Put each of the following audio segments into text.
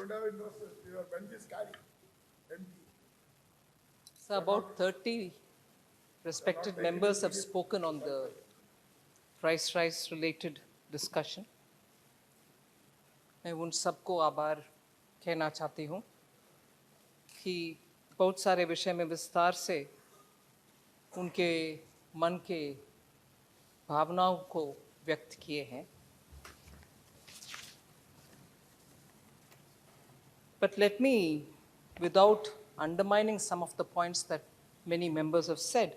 don't have interest. Your bench is carry. Empty. So about 30 respected members have spoken on the price rise related discussion. मैं उन सबको आभार कहना चाहती हूँ कि बहुत सारे विषय में विस्तार से उनके मन के भावनाओं को व्यक्त किए हैं. But let me, without undermining some of the points that many members have said,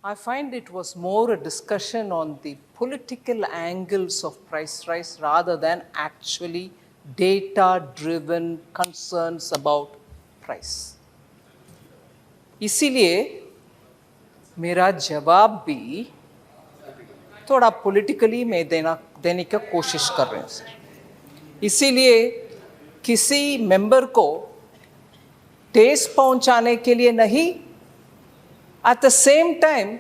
I find it was more a discussion on the political angles of price rise rather than actually data-driven concerns about price. इसीलिए मेरा जवाब भी थोड़ा politically मैं देने की कोशिश कर रहे हैं सर. इसीलिए किसी मेंबर को ठेस पहुंचाने के लिए नहीं, एट द सेम टाइम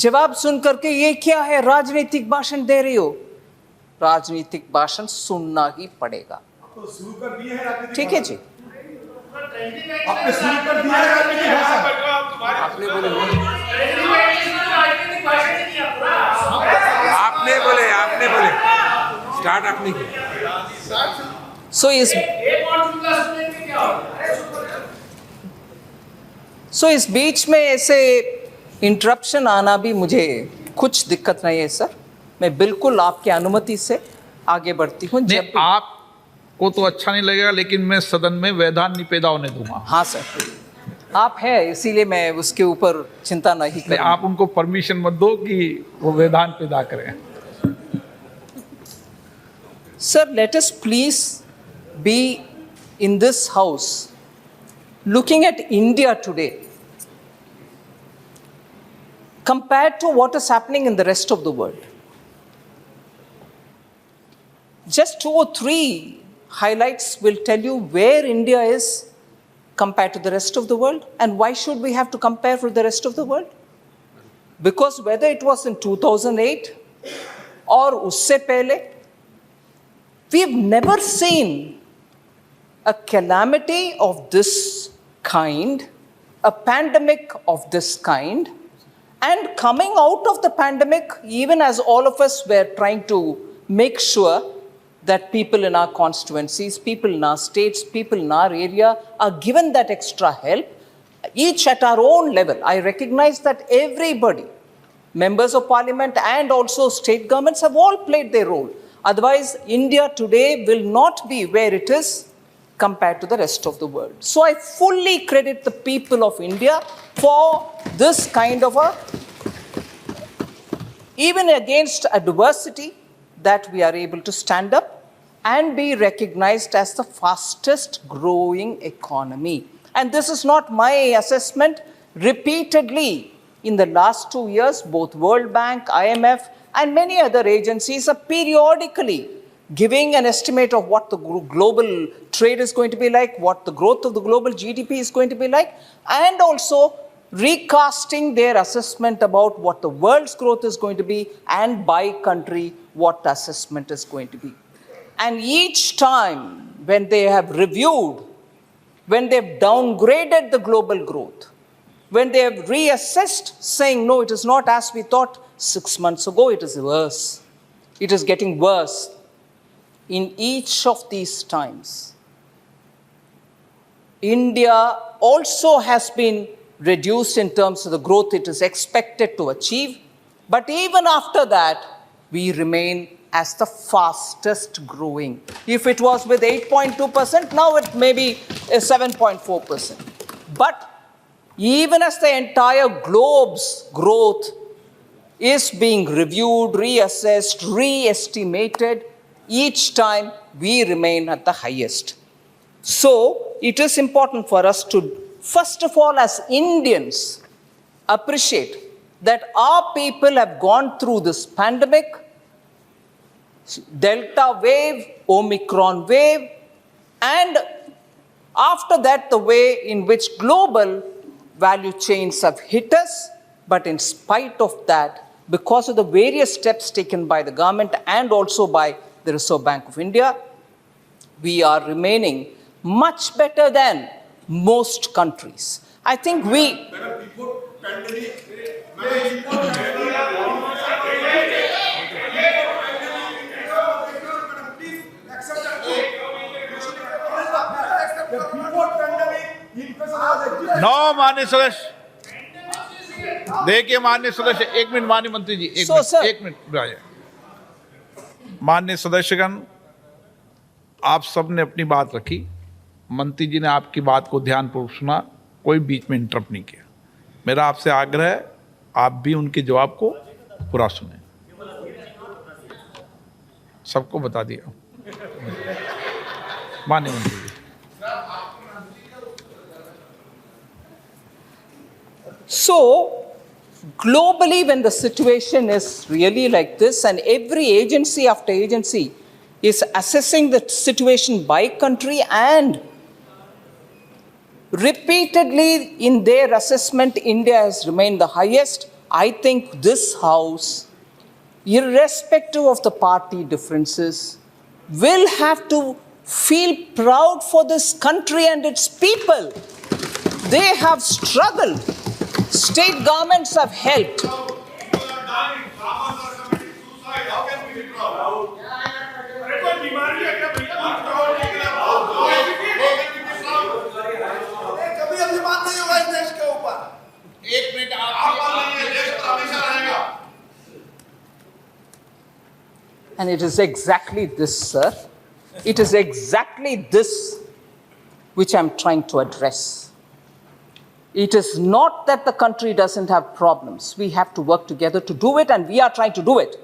जवाब सुन करके ये क्या है, राजनीतिक भाषण दे रही हो. राजनीतिक भाषण सुनना ही पड़ेगा. तो शुरू कर दिए हैं राजनीतिक. ठीक है जी. आपने शुरू कर दिया है राजनीतिक भाषण. आपने बोले स्टार्ट आपने किया. सो इस बीच में ऐसे इंटरप्शन आना भी मुझे कुछ दिक्कत नहीं है सर. मैं बिल्कुल आपकी अनुमति से आगे बढ़ती हूँ. जब आपको तो अच्छा नहीं लगेगा, लेकिन मैं सदन में व्यवधान नहीं पैदा होने दूंगा. हाँ सर, आप हैं इसीलिए मैं उसके ऊपर चिंता नहीं करूँगा. आप उनको परमिशन मत दो कि वो व्यवधान पैदा करें. Sir, let us please be in this house looking at India today compared to what is happening in the rest of the world. Just 2 or 3 highlights will tell you where India is compared to the rest of the world and why should we have to compare with the rest of the world. Because whether it was in 2008 or usse pehle, we've never seen a calamity of this kind, a pandemic of this kind, and coming out of the pandemic, even as all of us were trying to make sure that people in our constituencies, people in our states, people in our area are given that extra help, each at our own level. I recognize that everybody, members of parliament and also state governments have all played their role. Otherwise, India today will not be where it is compared to the rest of the world. So I fully credit the people of India for this kind of a, even against adversity, that we are able to stand up and be recognized as the fastest growing economy. And this is not my assessment. Repeatedly, in the last 2 years, both World Bank, IMF, and many other agencies are periodically giving an estimate of what the global trade is going to be like, what the growth of the global GDP is going to be like, and also recasting their assessment about what the world's growth is going to be, and by country, what the assessment is going to be. And each time when they have reviewed, when they've downgraded the global growth, when they have reassessed, saying, no, it is not as we thought 6 months ago, it is worse. It is getting worse. In each of these times, India also has been reduced in terms of the growth it is expected to achieve. But even after that, we remain as the fastest growing. If it was with 8.2%, now it may be 7.4%. But even as the entire globe's growth is being reviewed, reassessed, re-estimated, each time we remain at the highest. So it is important for us to, first of all, as Indians, appreciate that our people have gone through this pandemic, Delta wave, Omicron wave, and after that, the way in which global value chains have hit us. But in spite of that, because of the various steps taken by the government and also by the Reserve Bank of India, we are remaining much better than most countries. I think we. No माननीय सदस्य, देखिए माननीय सदस्य, एक minute माननीय मंत्री जी, एक minute राजा। माननीय सदस्यगण, आप सब ने अपनी बात रखी, मंत्री जी ने आपकी बात को ध्यानपूर्वक सुना, कोई बीच में इंटरप्ट नहीं किया। मेरा आपसे आग्रह है, आप भी उनके जवाब को पूरा सुने। सबको बता दिया माननीय मंत्री जी। So, globally, when the situation is really like this, and every agency after agency is assessing the situation by country, and repeatedly in their assessment, India has remained the highest, I think this House, irrespective of the party differences, will have to feel proud for this country and its people. They have struggled. State governments have helped. कभी अभिमान नहीं होगा इस देश के ऊपर। एक minute आप देश तो हमेशा रहेगा। And it is exactly this, sir. It is exactly this which I'm trying to address. It is not that the country doesn't have problems. We have to work together to do it, and we are trying to do it.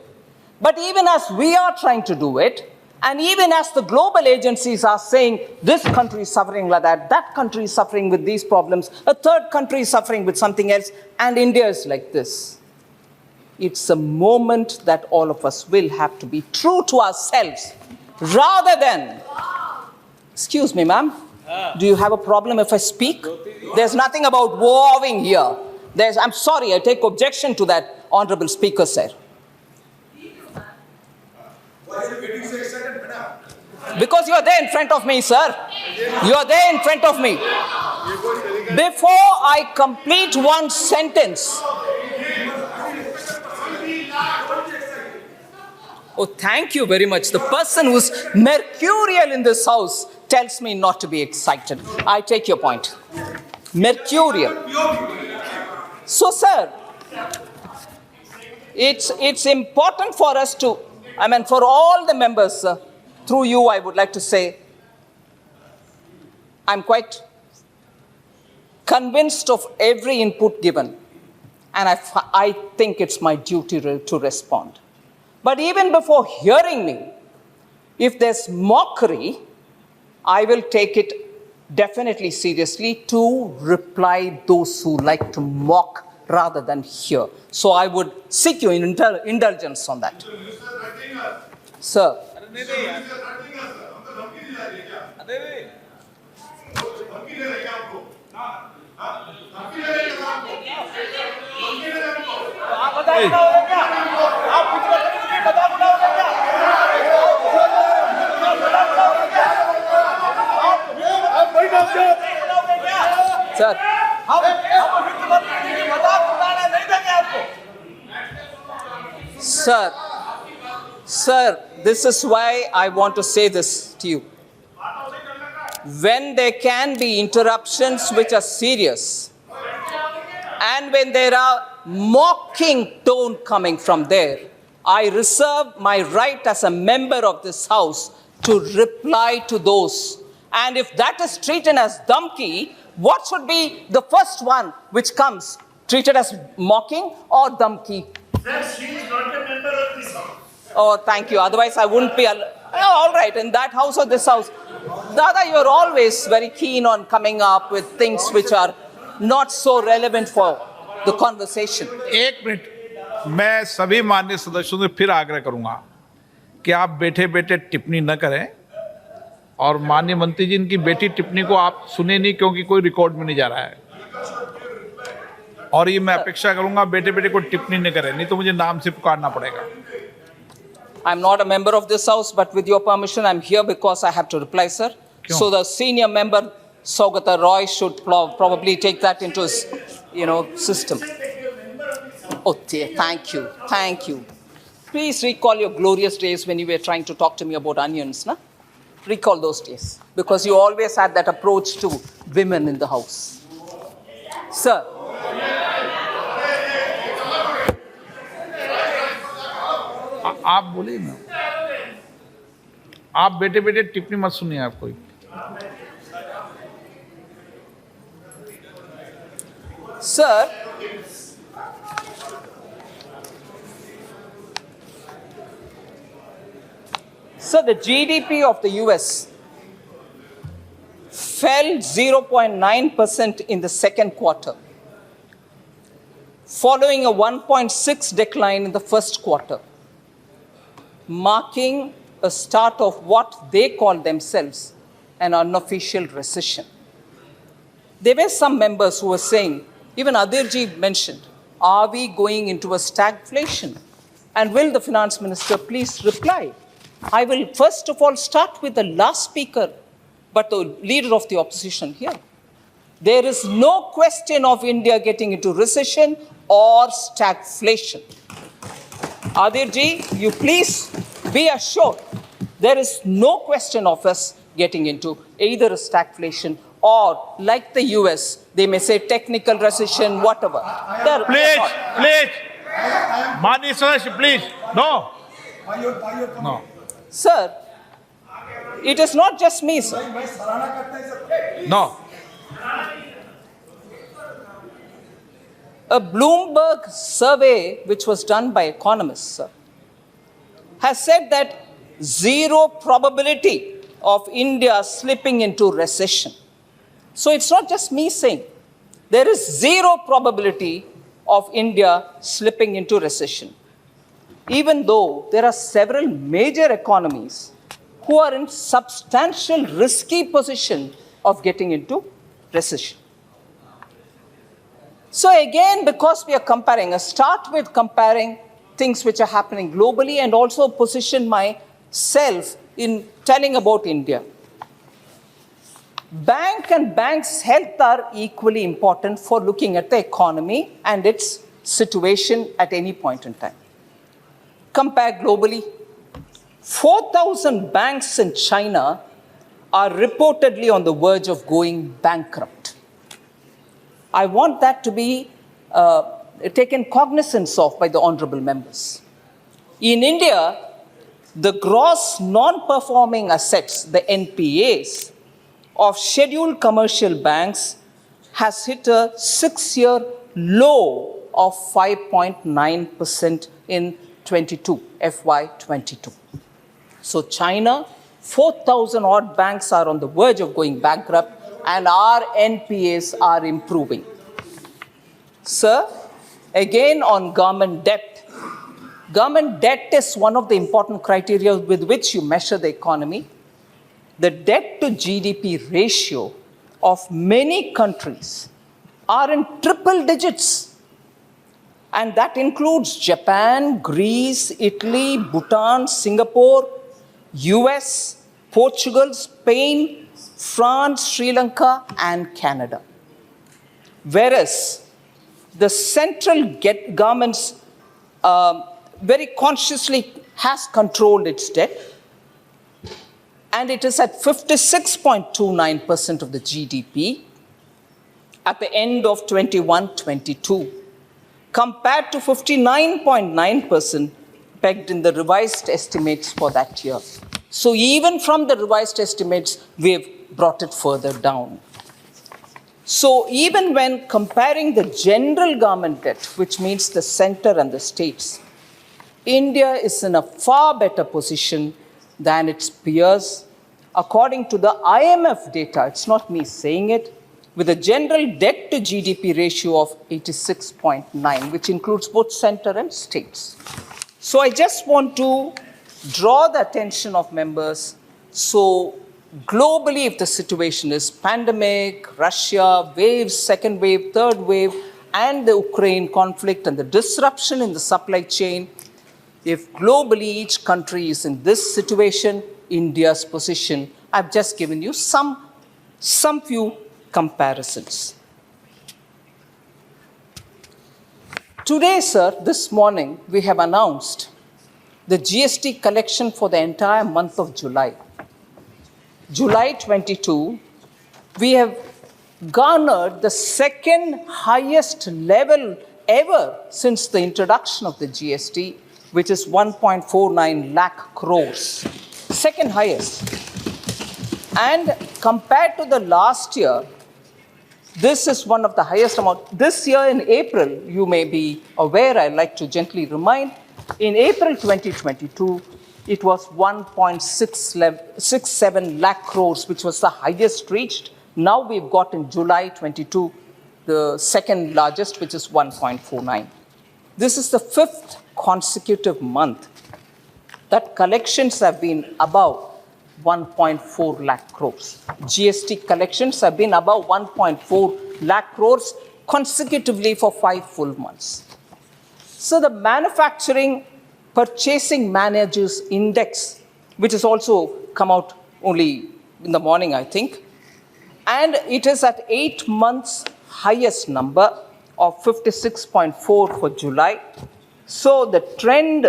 But even as we are trying to do it, and even as the global agencies are saying this country is suffering like that country is suffering with these problems, a third country is suffering with something else, and India is like this. It's a moment that all of us will have to be true to ourselves rather than. Excuse me, ma'am. Do you have a problem if I speak? There's nothing about warring here. I'm sorry, I take objection to that, Honorable Speaker, sir. Why are you getting so excited, madam? Because you are there in front of me, sir. You are there in front of me. Before I complete one sentence. Oh, thank you very much. The person who's mercurial in this house tells me not to be excited. I take your point. Mercurial. So, sir, it's important for us to, for all the members, through you, I would like to say, I'm quite convinced of every input given, and I think it's my duty to respond. But even before hearing me, if there's mockery, I will take it definitely seriously to reply those who like to mock rather than hear. So I would seek your indulgence on that. Sir. Sir. Sir, this is why I want to say this to you. When there can be interruptions which are serious, and when there are mocking tone coming from there, I reserve my right as a member of this House to reply to those. And if that is treated as dhamki, what should be the first one which comes? Treated as mocking or dhamki? Sir, she is not a member of this house. Oh, thank you. Otherwise, I wouldn't be. All right, in that house or this house. Dada, you're always very keen on coming up with things which are not so relevant for the conversation. एक minute, मैं सभी माननीय सदस्यों से फिर आग्रह करूंगा कि आप बैठे बैठे टिप्पणी न करें, और माननीय मंत्री जी इनकी बेटी टिप्पणी को आप सुने नहीं, क्योंकि कोई रिकॉर्ड में नहीं जा रहा है। और ये मैं अपेक्षा करूंगा बैठे बैठे कोई टिप्पणी न करें, नहीं तो मुझे नाम से पुकारना पड़ेगा। I'm not a member of this house, but with your permission, I'm here because I have to reply, sir. So the senior member, Saugata Roy, should probably take that into his, system. Oh, dear, thank you, thank you. Please recall your glorious days when you were trying to talk to me about onions, na? Recall those days, because you always had that approach to women in the house. Sir. आप बोलिए ना, आप बेटे बेटे टिप्पणी मत सुनिए आप कोई. Sir, the GDP of the US fell 0.9% in the second quarter, following a 1.6 decline in the first quarter, marking a start of what they call themselves an unofficial recession. There were some members who were saying, even Adirji mentioned, are we going into a stagflation? And will the finance minister please reply? I will first of all start with the last speaker, but the leader of the opposition here. There is no question of India getting into recession or stagflation. Adirji, you please be assured there is no question of us getting into either a stagflation or, like the US, they may say technical recession, whatever. Please, Mani Sadash, please, no. No. Sir, it is not just me, sir. No. A Bloomberg survey, which was done by economists, sir, has said that zero probability of India slipping into recession. So it's not just me saying. There is zero probability of India slipping into recession, even though there are several major economies who are in substantial risky position of getting into recession. So again, because we are comparing, I start with comparing things which are happening globally and also position myself in telling about India. Bank and bank's health are equally important for looking at the economy and its situation at any point in time. Compare globally, 4,000 banks in China are reportedly on the verge of going bankrupt. I want that to be taken cognizance of by the honorable members. In India, the gross non-performing assets, the NPAs, of scheduled commercial banks has hit a 6-year low of 5.9% in FY22. So China, 4,000 odd banks are on the verge of going bankrupt and our NPAs are improving. Sir, again on government debt. Government debt is one of the important criteria with which you measure the economy. The debt to GDP ratio of many countries are in triple digits. And that includes Japan, Greece, Italy, Bhutan, Singapore, US, Portugal, Spain, France, Sri Lanka, and Canada. Whereas the central government very consciously has controlled its debt, and it is at 56.29% of the GDP at the end of 21-22, compared to 59.9% pegged in the revised estimates for that year. So even from the revised estimates, we have brought it further down. So even when comparing the general government debt, which means the center and the states, India is in a far better position than its peers. According to the IMF data, it's not me saying it, with a general debt to GDP ratio of 86.9, which includes both center and states. So I just want to draw the attention of members. So globally, if the situation is pandemic, Russia, waves, second wave, third wave, and the Ukraine conflict and the disruption in the supply chain, If globally each country is in this situation, India's position, I've just given you some few comparisons. Today, sir, this morning, we have announced the GST collection for the entire month of July. July 22, we have garnered the second highest level ever since the introduction of the GST, which is 1.49 lakh crores. Second highest. And compared to the last year, this is one of the highest amount. This year in April, you may be aware, I'd like to gently remind, in April 2022, it was 1.67 lakh crores, which was the highest reached. Now we've got in July 22, the second largest, which is 1.49. This is the fifth consecutive month that collections have been above 1.4 lakh crores. GST collections have been above 1.4 lakh crores consecutively for 5 full months. So the Manufacturing Purchasing Managers Index, which has also come out only in the morning, I think, and it is at 8 months highest number of 56.4 for July. So the trend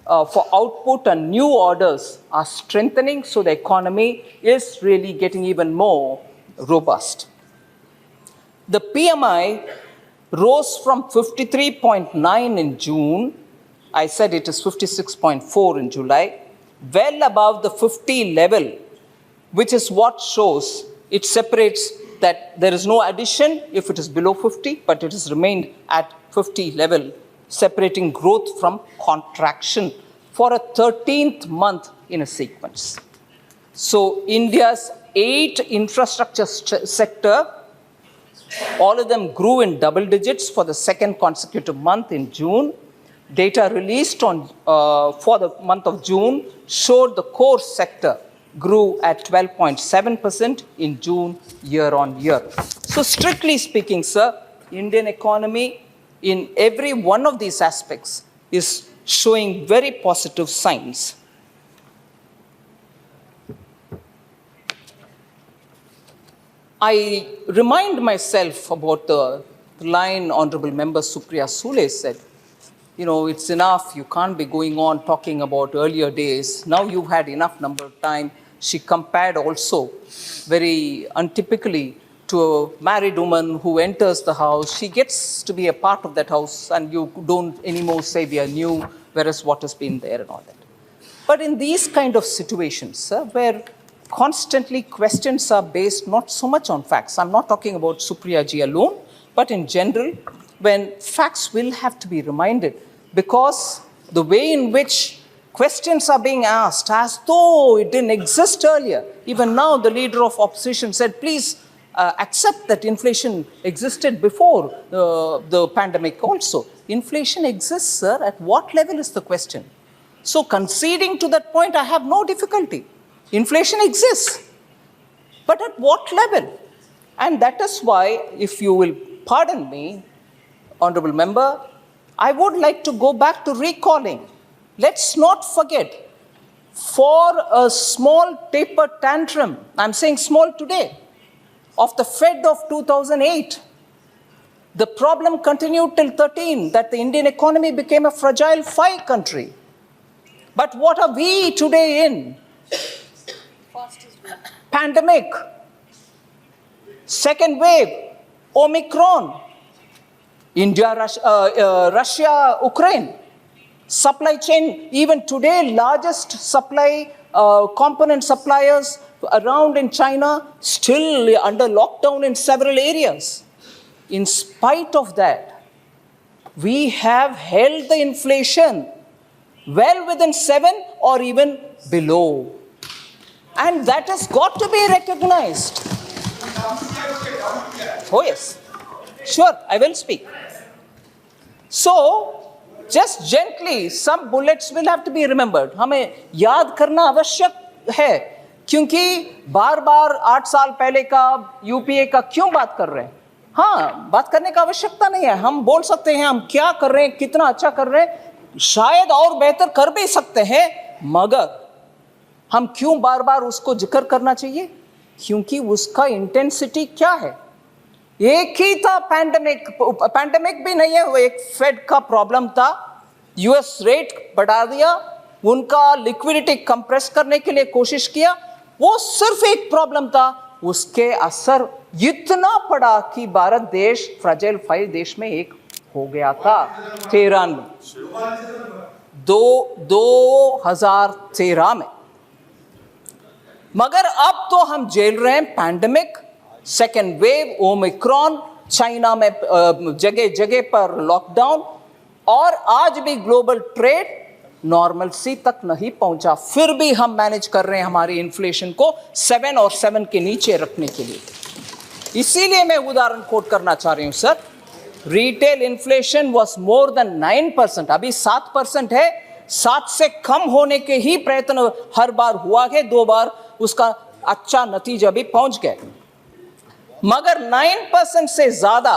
for output and new orders are strengthening, so the economy is really getting even more robust. The PMI rose from 53.9 in June, I said it is 56.4 in July, well above the 50 level, which is what shows it separates that there is no addition if it is below 50, but it has remained at 50 level, separating growth from contraction for a 13th month in a sequence. So India's 8 infrastructure sector, all of them grew in double digits for the second consecutive month in June. Data released for the month of June showed the core sector grew at 12.7% in June year on year. So strictly speaking, sir, Indian economy in every one of these aspects is showing very positive signs. I remind myself about the line Honorable Member Supriya Sule said, you know, it's enough, you can't be going on talking about earlier days. Now you've had enough number of time. She compared also very untypically to a married woman who enters the house. She gets to be a part of that house and you don't anymore say we are new, whereas what has been there and all that. But in these kind of situations, where constantly questions are based not so much on facts, I'm not talking about Supriya ji alone, but in general, when facts will have to be reminded, because the way in which questions are being asked as though it didn't exist earlier. Even now, the leader of opposition said, please accept that inflation existed before the pandemic also. Inflation exists, sir. At what level is the question? So conceding to that point, I have no difficulty. Inflation exists. But at what level? And that is why, if you will pardon me, Honorable Member, I would like to go back to recalling. Let's not forget, for a small taper tantrum, I'm saying small today, of the Fed of 2008, the problem continued till 13, that the Indian economy became a fragile 5 country. But what are we today in? Pandemic, second wave, Omicron, India, Russia, Ukraine, supply chain, even today, largest supply component suppliers around in China, still under lockdown in several areas. In spite of that, we have held the inflation well within 7 or even below. And that has got to be recognized. Oh yes, sure, I will speak. So, just gently, some bullets will have to be remembered. हमें याद करना आवश्यक है, क्योंकि बार-बार 8 साल पहले का यूपीए का क्यों बात कर रहे हैं? हाँ, बात करने का आवश्यकता नहीं है. हम बोल सकते हैं हम क्या कर रहे हैं, कितना अच्छा कर रहे हैं. शायद और बेहतर कर भी सकते हैं, मगर हम क्यों बार बार उसको जिक्र करना चाहिए? क्योंकि उसका इंटेंसिटी क्या है? एक ही था पैंडेमिक भी नहीं है, वो एक फेड का प्रॉब्लम था, यूएस रेट बढ़ा दिया, उनका लिक्विडिटी कंप्रेस करने के लिए कोशिश किया, वो सिर्फ एक प्रॉब्लम था, उसके असर इतना पड़ा कि भारत देश फ्रजाइल 5 देश में एक हो गया था 2013 में। मगर अब तो हम झेल रहे हैं pandemic, second wave, Omicron, China में जगह जगह पर लॉकडाउन, और आज भी ग्लोबल ट्रेड नॉर्मलसी तक नहीं पहुंचा, फिर भी हम मैनेज कर रहे हैं हमारी इन्फ्लेशन को 7 और 7 के नीचे रखने के लिए। इसीलिए मैं उदाहरण कोट करना चाह रही हूं sir, retail inflation was more than 9%, अभी 7% है, 7 से कम होने के ही प्रयत्न हर बार हुआ है, 2 बार उसका अच्छा नतीजा भी पहुंच गए, मगर 9% से ज्यादा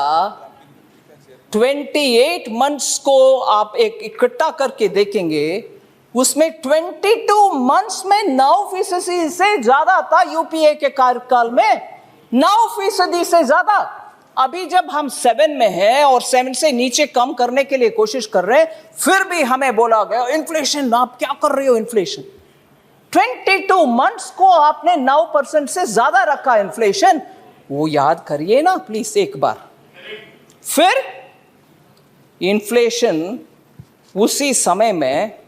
28 मंथ्स को आप एक इकट्ठा करके देखेंगे, उसमें 22 मंथ्स में 9% से ज्यादा था यूपीए के कार्यकाल में, 9% से ज्यादा। अभी जब हम 7 में हैं और 7 से नीचे कम करने के लिए कोशिश कर रहे हैं, फिर भी हमें बोला गया इन्फ्लेशन, आप क्या कर रहे हो इन्फ्लेशन? 22 मंथ्स को आपने 9% से ज्यादा रखा इन्फ्लेशन, वो याद करिए ना प्लीज एक बार। फिर इन्फ्लेशन उसी समय में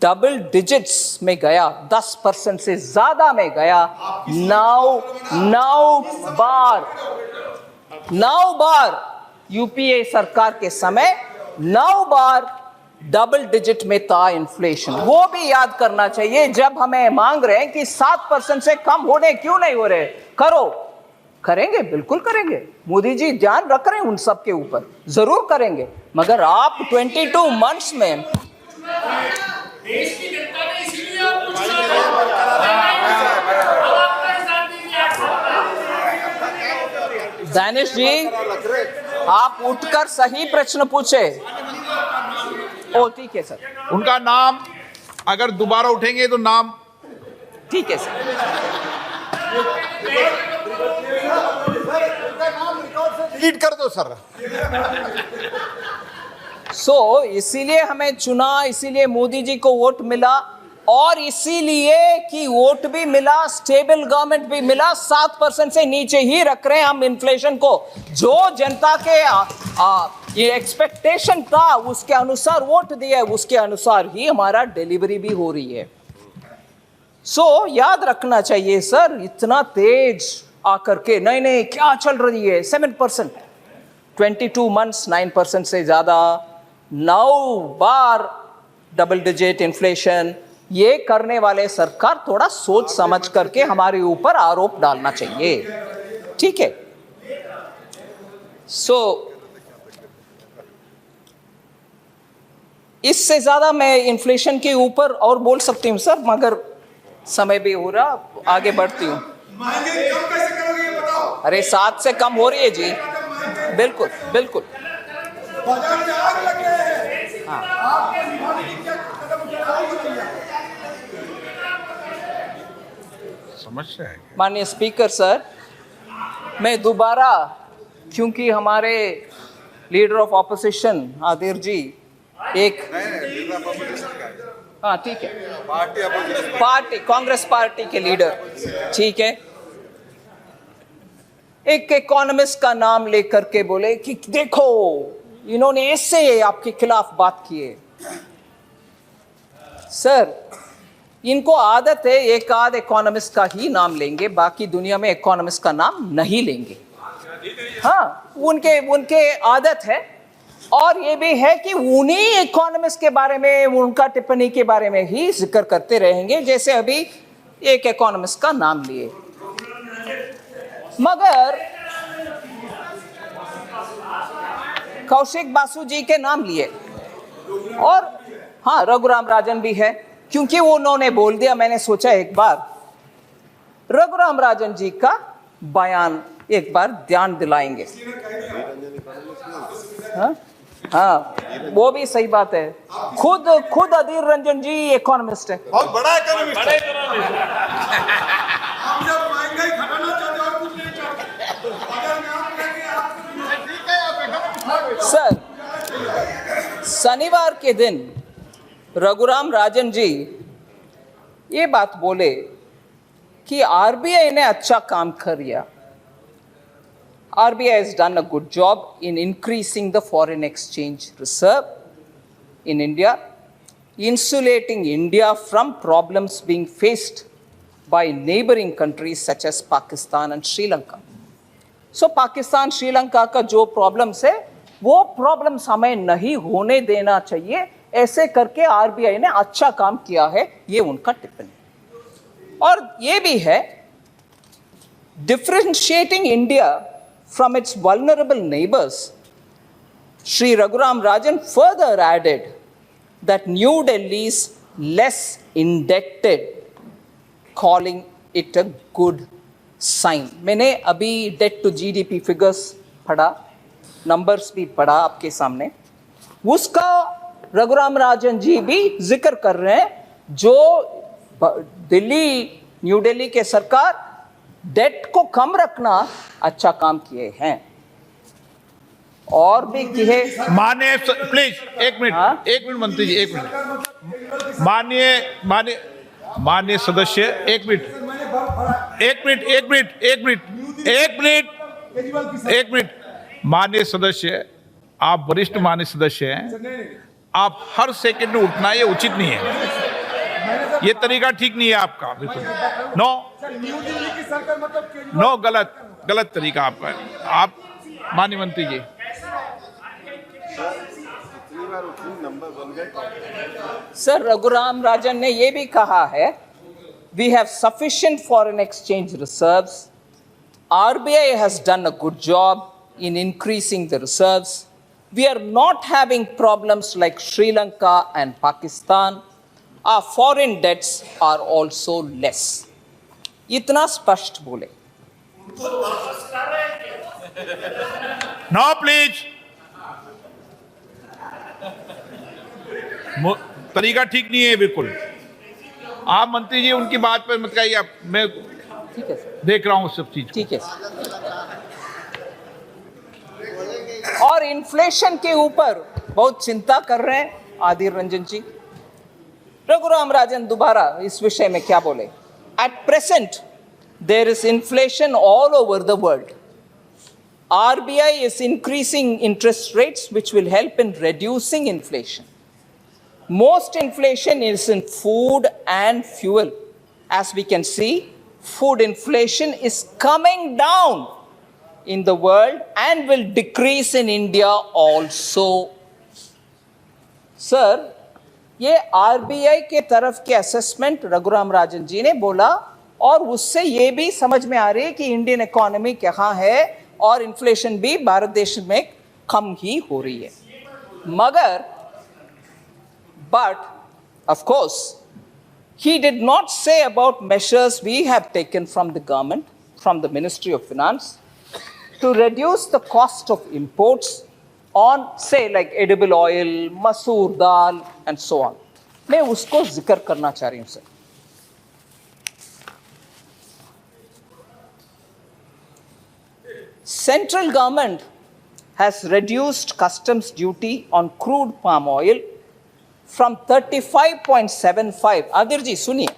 डबल डिजिट्स में गया, 10% से ज्यादा में गया, 9 बार यूपीए सरकार के समय 9 बार डबल डिजिट में था इन्फ्लेशन। वो भी याद करना चाहिए जब हमें मांग रहे हैं कि 7% से कम होने क्यों नहीं हो रहे, करो, करेंगे, बिल्कुल करेंगे, मोदी जी ध्यान रख रहे हैं उन सब के ऊपर, जरूर करेंगे, मगर आप 22 मंथ्स में देश की जनता ने इसीलिए आपको दानिश जी, आप उठकर सही प्रश्न पूछे। ओ ठीक है सर, उनका नाम अगर दोबारा उठेंगे तो नाम ठीक है सर। लीड कर दो सर। सो इसीलिए हमें चुना, इसीलिए मोदी जी को वोट मिला, और इसीलिए कि वोट भी मिला, स्टेबल गवर्नमेंट भी मिला, 7% से नीचे ही रख रहे हैं हम इन्फ्लेशन को। जो जनता के ये एक्सपेक्टेशन था उसके अनुसार वोट दिया है, उसके अनुसार ही हमारा डिलीवरी भी हो रही है। सो याद रखना चाहिए सर, इतना तेज आकर के नहीं क्या चल रही है, 7%, 22 मंथ्स 9% से ज्यादा, 9 बार डबल डिजिट इन्फ्लेशन, ये करने वाले सरकार थोड़ा सोच समझ करके हमारे ऊपर आरोप डालना चाहिए, ठीक है? सो इससे ज्यादा मैं इन्फ्लेशन के ऊपर और बोल सकती हूँ सर, मगर समय भी हो रहा, आगे बढ़ती हूँ। महंगाई कम कैसे करोगे ये बताओ? अरे 7 से कम हो रही है जी, बिल्कुल बिल्कुल। बाजार में आग लग गए हैं। हाँ। आपके निभाने की क्या कदम उठाएंगे? समस्या है। माननीय स्पीकर सर, मैं दोबारा, क्योंकि हमारे लीडर ऑफ ऑपोजिशन आदिर जी एक, हाँ ठीक है, पार्टी कांग्रेस पार्टी के लीडर, ठीक है, एक इकोनॉमिस्ट का नाम लेकर के बोले कि देखो इन्होंने ऐसे आपके खिलाफ बात की है। सर, इनको आदत है एक आध इकोनॉमिस्ट का ही नाम लेंगे, बाकी दुनिया में इकोनॉमिस्ट का नाम नहीं लेंगे। हाँ, उनके आदत है, और ये भी है कि उन्हीं इकोनॉमिस्ट के बारे में, उनका टिप्पणी के बारे में ही जिक्र करते रहेंगे, जैसे अभी एक इकोनॉमिस्ट का नाम लिए। मगर कौशिक बासु जी के नाम लिए, और हाँ रघुराम राजन भी है, क्योंकि वो उन्होंने बोल दिया। मैंने सोचा एक बार रघुराम राजन जी का बयान एक बार ध्यान दिलाएंगे। हाँ? हाँ वो भी सही बात है। खुद अधीर रंजन जी इकोनॉमिस्ट है। बहुत बड़ा इकोनॉमिस्ट है। हम जब महंगाई घटाना चाहते और कुछ नहीं चाहते, अगर मैं आप कहेंगे आप सर शनिवार के दिन रघुराम राजन जी ये बात बोले कि आरबीआई ने अच्छा काम किया। RBI has done a good job in increasing the foreign exchange reserve in India, insulating India from problems being faced by neighboring countries such as Pakistan and Sri Lanka. So Pakistan, Sri Lanka का जो problems है वो problems हमें नहीं होने देना चाहिए, ऐसे करके RBI ने अच्छा काम किया है, ये उनका टिप्पणी। और ये भी है differentiating India from its vulnerable neighbors. Sri Raghuram Rajan further added that New Delhi is less indebted, calling it a good sign. मैंने अभी debt to GDP figures पढ़ा, numbers भी पढ़ा आपके सामने, उसका रघुराम राजन जी भी जिक्र कर रहे हैं। जो दिल्ली, न्यू दिल्ली के सरकार डेट को कम रखना अच्छा काम किए हैं और भी किए। माननीय प्लीज एक मिनट, एक मिनट मंत्री जी, एक मिनट। माननीय सदस्य एक मिनट, माननीय सदस्य, आप वरिष्ठ माननीय सदस्य हैं, आप हर सेकंड में उठना ये उचित नहीं है, ये तरीका ठीक नहीं है आपका, बिल्कुल नो, गलत तरीका आपका है। आप माननीय मंत्री जी, सर रघुराम राजन ने ये भी कहा है, we have sufficient foreign exchange reserves, RBI has done a good job in increasing the reserves, we are not having problems like Sri Lanka and Pakistan, our foreign debts are also less. इतना स्पष्ट बोले। नो प्लीज, तरीका ठीक नहीं है बिल्कुल। आप मंत्री जी उनकी बात पर मत कहिए, आप, मैं ठीक है सर, देख रहा हूँ सब चीज। ठीक है सर। और इन्फ्लेशन के ऊपर बहुत चिंता कर रहे हैं आदिर रंजन जी। रघुराम राजन दोबारा इस विषय में क्या बोले? At present there is inflation all over the world. RBI is increasing interest rates which will help in reducing inflation. Most inflation is in food and fuel. As we can see, food inflation is coming down in the world and will decrease in India also. Sir, ये RBI के तरफ के assessment Raghuram Rajan ji ने बोला और उससे ये भी समझ में आ रही है कि इंडियन इकोनॉमी कहाँ है और इन्फ्लेशन भी भारत देश में कम ही हो रही है। मगर but of course he did not say about measures we have taken from the government, from the Ministry of Finance, to reduce the cost of imports on say like edible oil, masoor dal and so on. मैं उसको जिक्र करना चाह रही हूं sir. Central government has reduced customs duty on crude palm oil from 35.75, Adir ji suniye,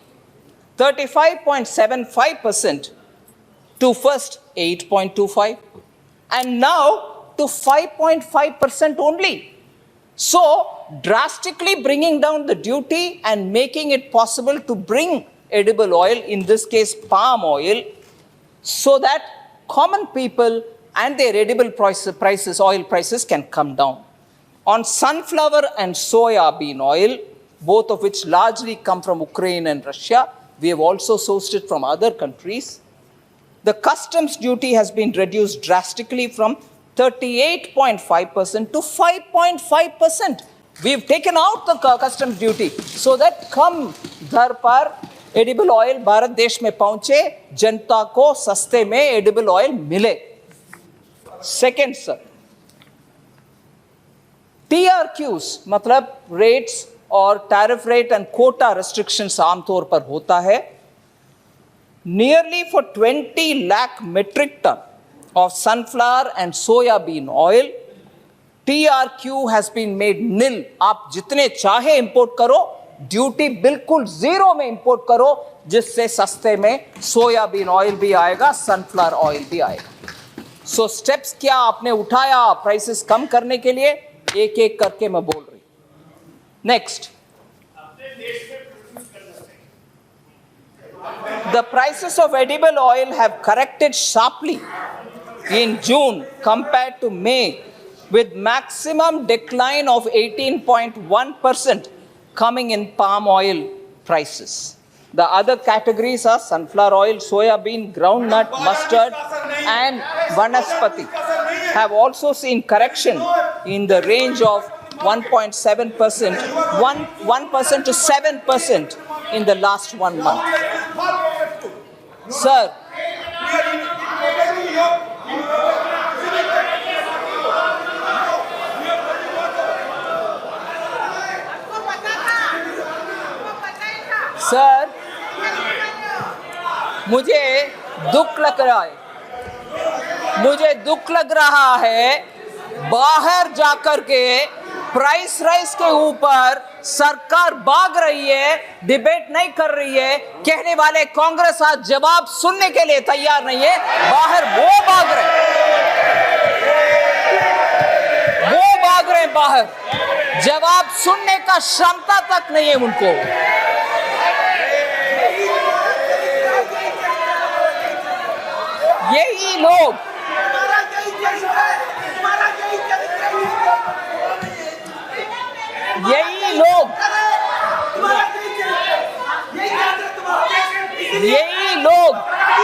35.75% to first 8.25 and now to 5.5% only. So drastically bringing down the duty and making it possible to bring edible oil, in this case palm oil, so that common people and their edible prices, oil prices can come down. On sunflower and soya bean oil, both of which largely come from Ukraine and Russia, we have also sourced it from other countries. The customs duty has been reduced drastically from 38.5% to 5.5%. We've taken out the customs duty so that come घर पर edible oil Bharat देश में पहुंचे, जनता को सस्ते में edible oil मिले. Second, sir, TRQs मतलब रेट्स और tariff rate and quota restrictions आमतौर पर होता है. Nearly for 20 lakh metric ton of sunflower and soya bean oil, TRQ has been made nil. आप जितने चाहे इंपोर्ट करो, ड्यूटी बिल्कुल जीरो में इंपोर्ट करो, जिससे सस्ते में सोयाबीन ऑयल भी आएगा, सनफ्लावर ऑयल भी आएगा. सो स्टेप्स क्या आपने उठाया प्राइसेस कम करने के लिए? एक एक करके मैं बोल रही. Next, the prices of edible oil have corrected sharply in June compared to May, with maximum decline of 18.1% coming in palm oil prices. The other categories are sunflower oil, soya bean, groundnut, mustard, and vanaspati have also seen correction in the range of 1.7%, 1% to 7% in the last 1 month. Sir, sir, मुझे दुख लग रहा है, मुझे दुख लग रहा है बाहर जाकर के प्राइस राइस के ऊपर सरकार भाग रही है, डिबेट नहीं कर रही है. कहने वाले कांग्रेस आज जवाब सुनने के लिए तैयार नहीं है. बाहर वो भाग रहे, वो भाग रहे बाहर, जवाब सुनने का क्षमता तक नहीं है उनको. यही लोग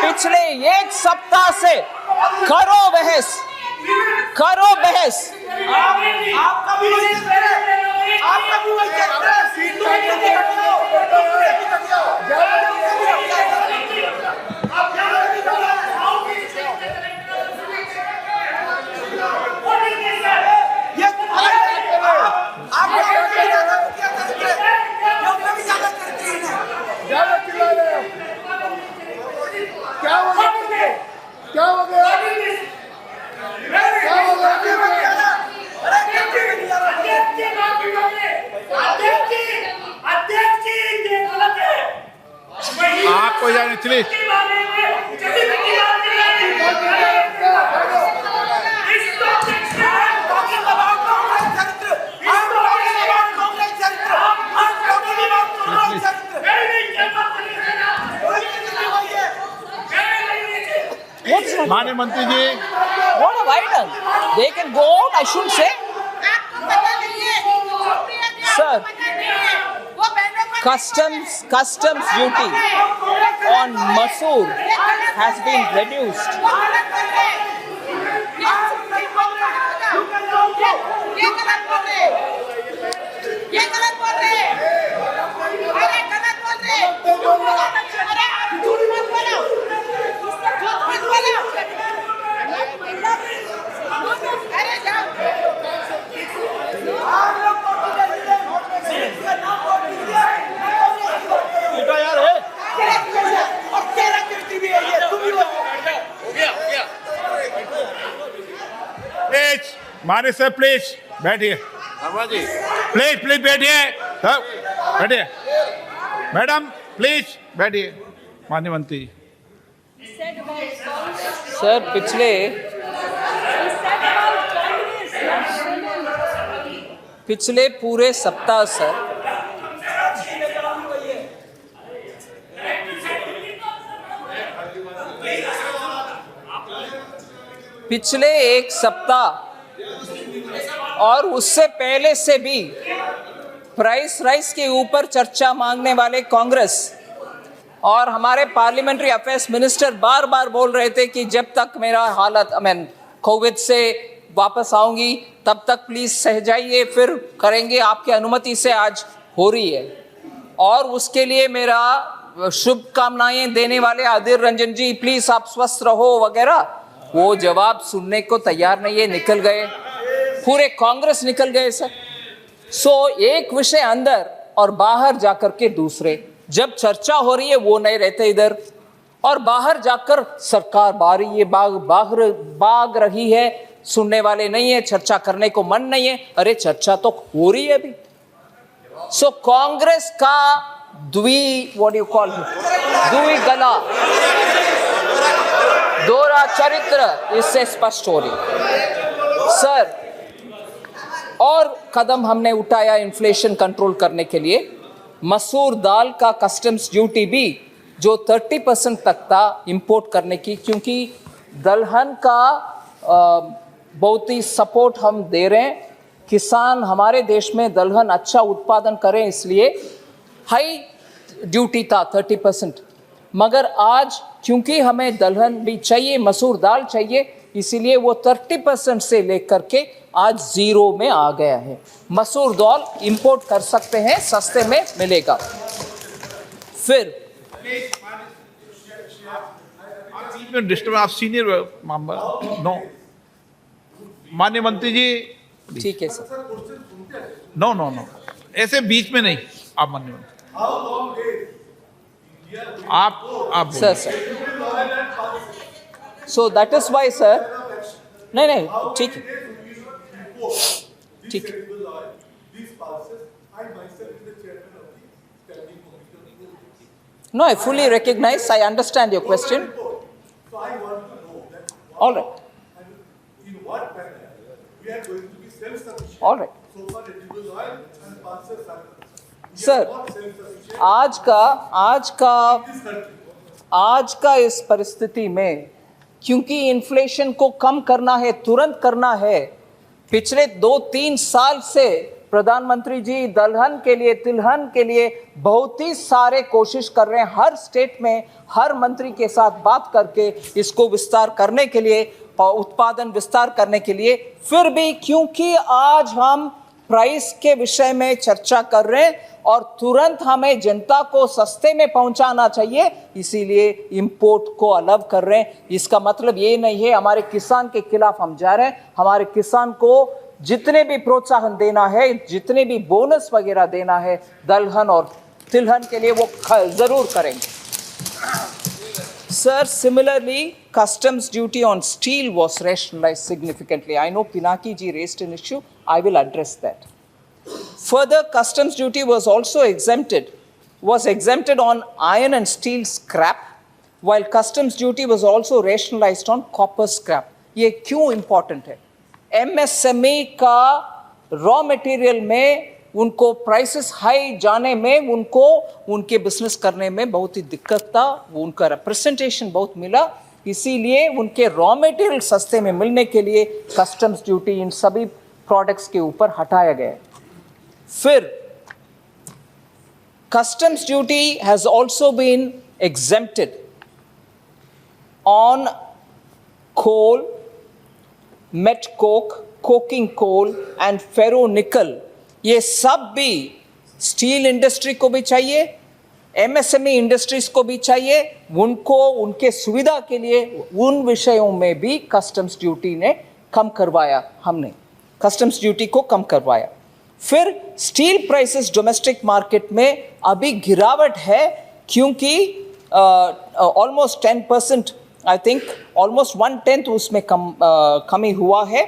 पिछले एक सप्ताह से करो बहस. आपका भी क्या हो गया? आपको जाने चलिए. माननीय मंत्री जी, what have I done? They can go out, I shouldn't say. Sir, customs duty on masoor has been reduced. माने सर प्लीज बैठिए. प्लीज बैठिए. सर बैठिए. मैडम प्लीज बैठिए. माननीय मंत्री जी. सर, पिछले पूरे सप्ताह सर पिछले एक सप्ताह और उससे पहले से भी प्राइस राइस के ऊपर चर्चा मांगने वाले कांग्रेस और हमारे पार्लियामेंट्री अफेयर्स मिनिस्टर बार बार बोल रहे थे कि जब तक मेरा हालत कोविड से वापस आऊंगी तब तक प्लीज सह जाइए, फिर करेंगे. आपकी अनुमति से आज हो रही है और उसके लिए मेरा शुभकामनाएं देने वाले अधीर रंजन जी, प्लीज आप स्वस्थ रहो वगैरह, वो जवाब सुनने को तैयार नहीं है, निकल गए. पूरे कांग्रेस निकल गए सर। सो एक विषय अंदर और बाहर जाकर के दूसरे, जब चर्चा हो रही है वो नहीं रहते इधर, और बाहर जाकर सरकार बारी ये बाग रही है, सुनने वाले नहीं है, चर्चा करने को मन नहीं है। अरे चर्चा तो हो रही है अभी। सो कांग्रेस का व्हाट यू कॉल द्वि गला, दोहरा चरित्र इससे स्पष्ट हो रही सर। और कदम हमने उठाया इन्फ्लेशन कंट्रोल करने के लिए। मसूर दाल का कस्टम्स ड्यूटी भी जो 30% तक था इंपोर्ट करने की, क्योंकि दलहन का बहुत ही सपोर्ट हम दे रहे हैं। किसान हमारे देश में दलहन अच्छा उत्पादन करें, इसलिए हाई ड्यूटी था 30%। मगर आज क्योंकि हमें दलहन भी चाहिए, मसूर दाल चाहिए, इसीलिए वो 30% से लेकर के आज 0 में आ गया है। मसूर दाल इंपोर्ट कर सकते हैं, सस्ते में मिलेगा। फिर डिस्टर्ब, आप सीनियर मेंबर। नो माननीय मंत्री जी, ठीक है सर। नो नो नो, ऐसे बीच में नहीं। आप माननीय मंत्री, आप sir so that is why sir, नहीं ठीक है ठीक है। No, I fully recognize, I understand your question. So I want to know that All right, in what manner we are going to be self-sufficient. all right. So far edible oil and pulses are we Sir, are not self-sufficient आज का इस परिस्थिति में, क्योंकि inflation को कम करना है, तुरंत करना है, पिछले 2-3 साल से प्रधानमंत्री जी दलहन के लिए, तिलहन के लिए बहुत ही सारे कोशिश कर रहे हैं। हर स्टेट में हर मंत्री के साथ बात करके इसको विस्तार करने के लिए, उत्पादन विस्तार करने के लिए। फिर भी क्योंकि आज हम प्राइस के विषय में चर्चा कर रहे हैं और तुरंत हमें जनता को सस्ते में पहुंचाना चाहिए, इसीलिए इंपोर्ट को अलग कर रहे हैं। इसका मतलब ये नहीं है हमारे किसान के खिलाफ हम जा रहे हैं। हमारे किसान को जितने भी प्रोत्साहन देना है, जितने भी बोनस वगैरह देना है दलहन और तिलहन के लिए, वो जरूर करेंगे। Sir, similarly, customs duty on steel was rationalized significantly. I know Pinaki ji raised an issue. I will address that. Further, customs duty was also exempted on iron and steel scrap, while customs duty was also rationalized on copper scrap. ये क्यों important है? MSME का raw material में उनको prices high जाने में, उनको उनके बिजनेस करने में बहुत ही दिक्कत था। उनका रिप्रेजेंटेशन बहुत मिला, इसीलिए उनके रॉ मटेरियल सस्ते में मिलने के लिए कस्टम्स ड्यूटी इन सभी प्रोडक्ट्स के ऊपर हटाया गया। फिर customs duty has also been exempted on coal, met coke, coking coal and ferro nickel. ये सब भी स्टील इंडस्ट्री को भी चाहिए, एमएसएमई इंडस्ट्रीज को भी चाहिए। उनको उनके सुविधा के लिए उन विषयों में भी कस्टम्स ड्यूटी ने कम करवाया, हमने कस्टम्स ड्यूटी को कम करवाया। फिर स्टील प्राइसेस डोमेस्टिक मार्केट में अभी गिरावट है, क्योंकि ऑलमोस्ट 10%, आई थिंक ऑलमोस्ट 1/10 उसमें कमी हुआ है,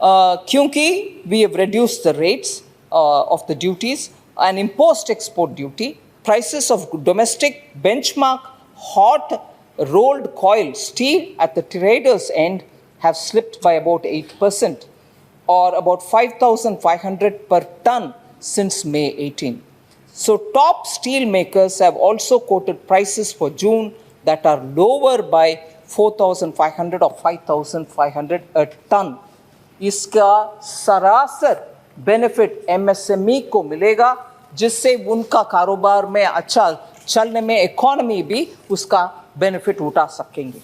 क्योंकि we have reduced the rates of the duties and imposed export duty. Prices of domestic benchmark hot rolled coil steel at the traders end have slipped by about 8%, or about 5,500 per ton since May 18. So top steel makers have also quoted prices for June that are lower by 4,500 or 5,500 a ton. इसका सरासर benefit MSME को मिलेगा, जिससे उनका कारोबार में अच्छा चलने में, इकोनॉमी भी उसका बेनिफिट उठा सकेंगे।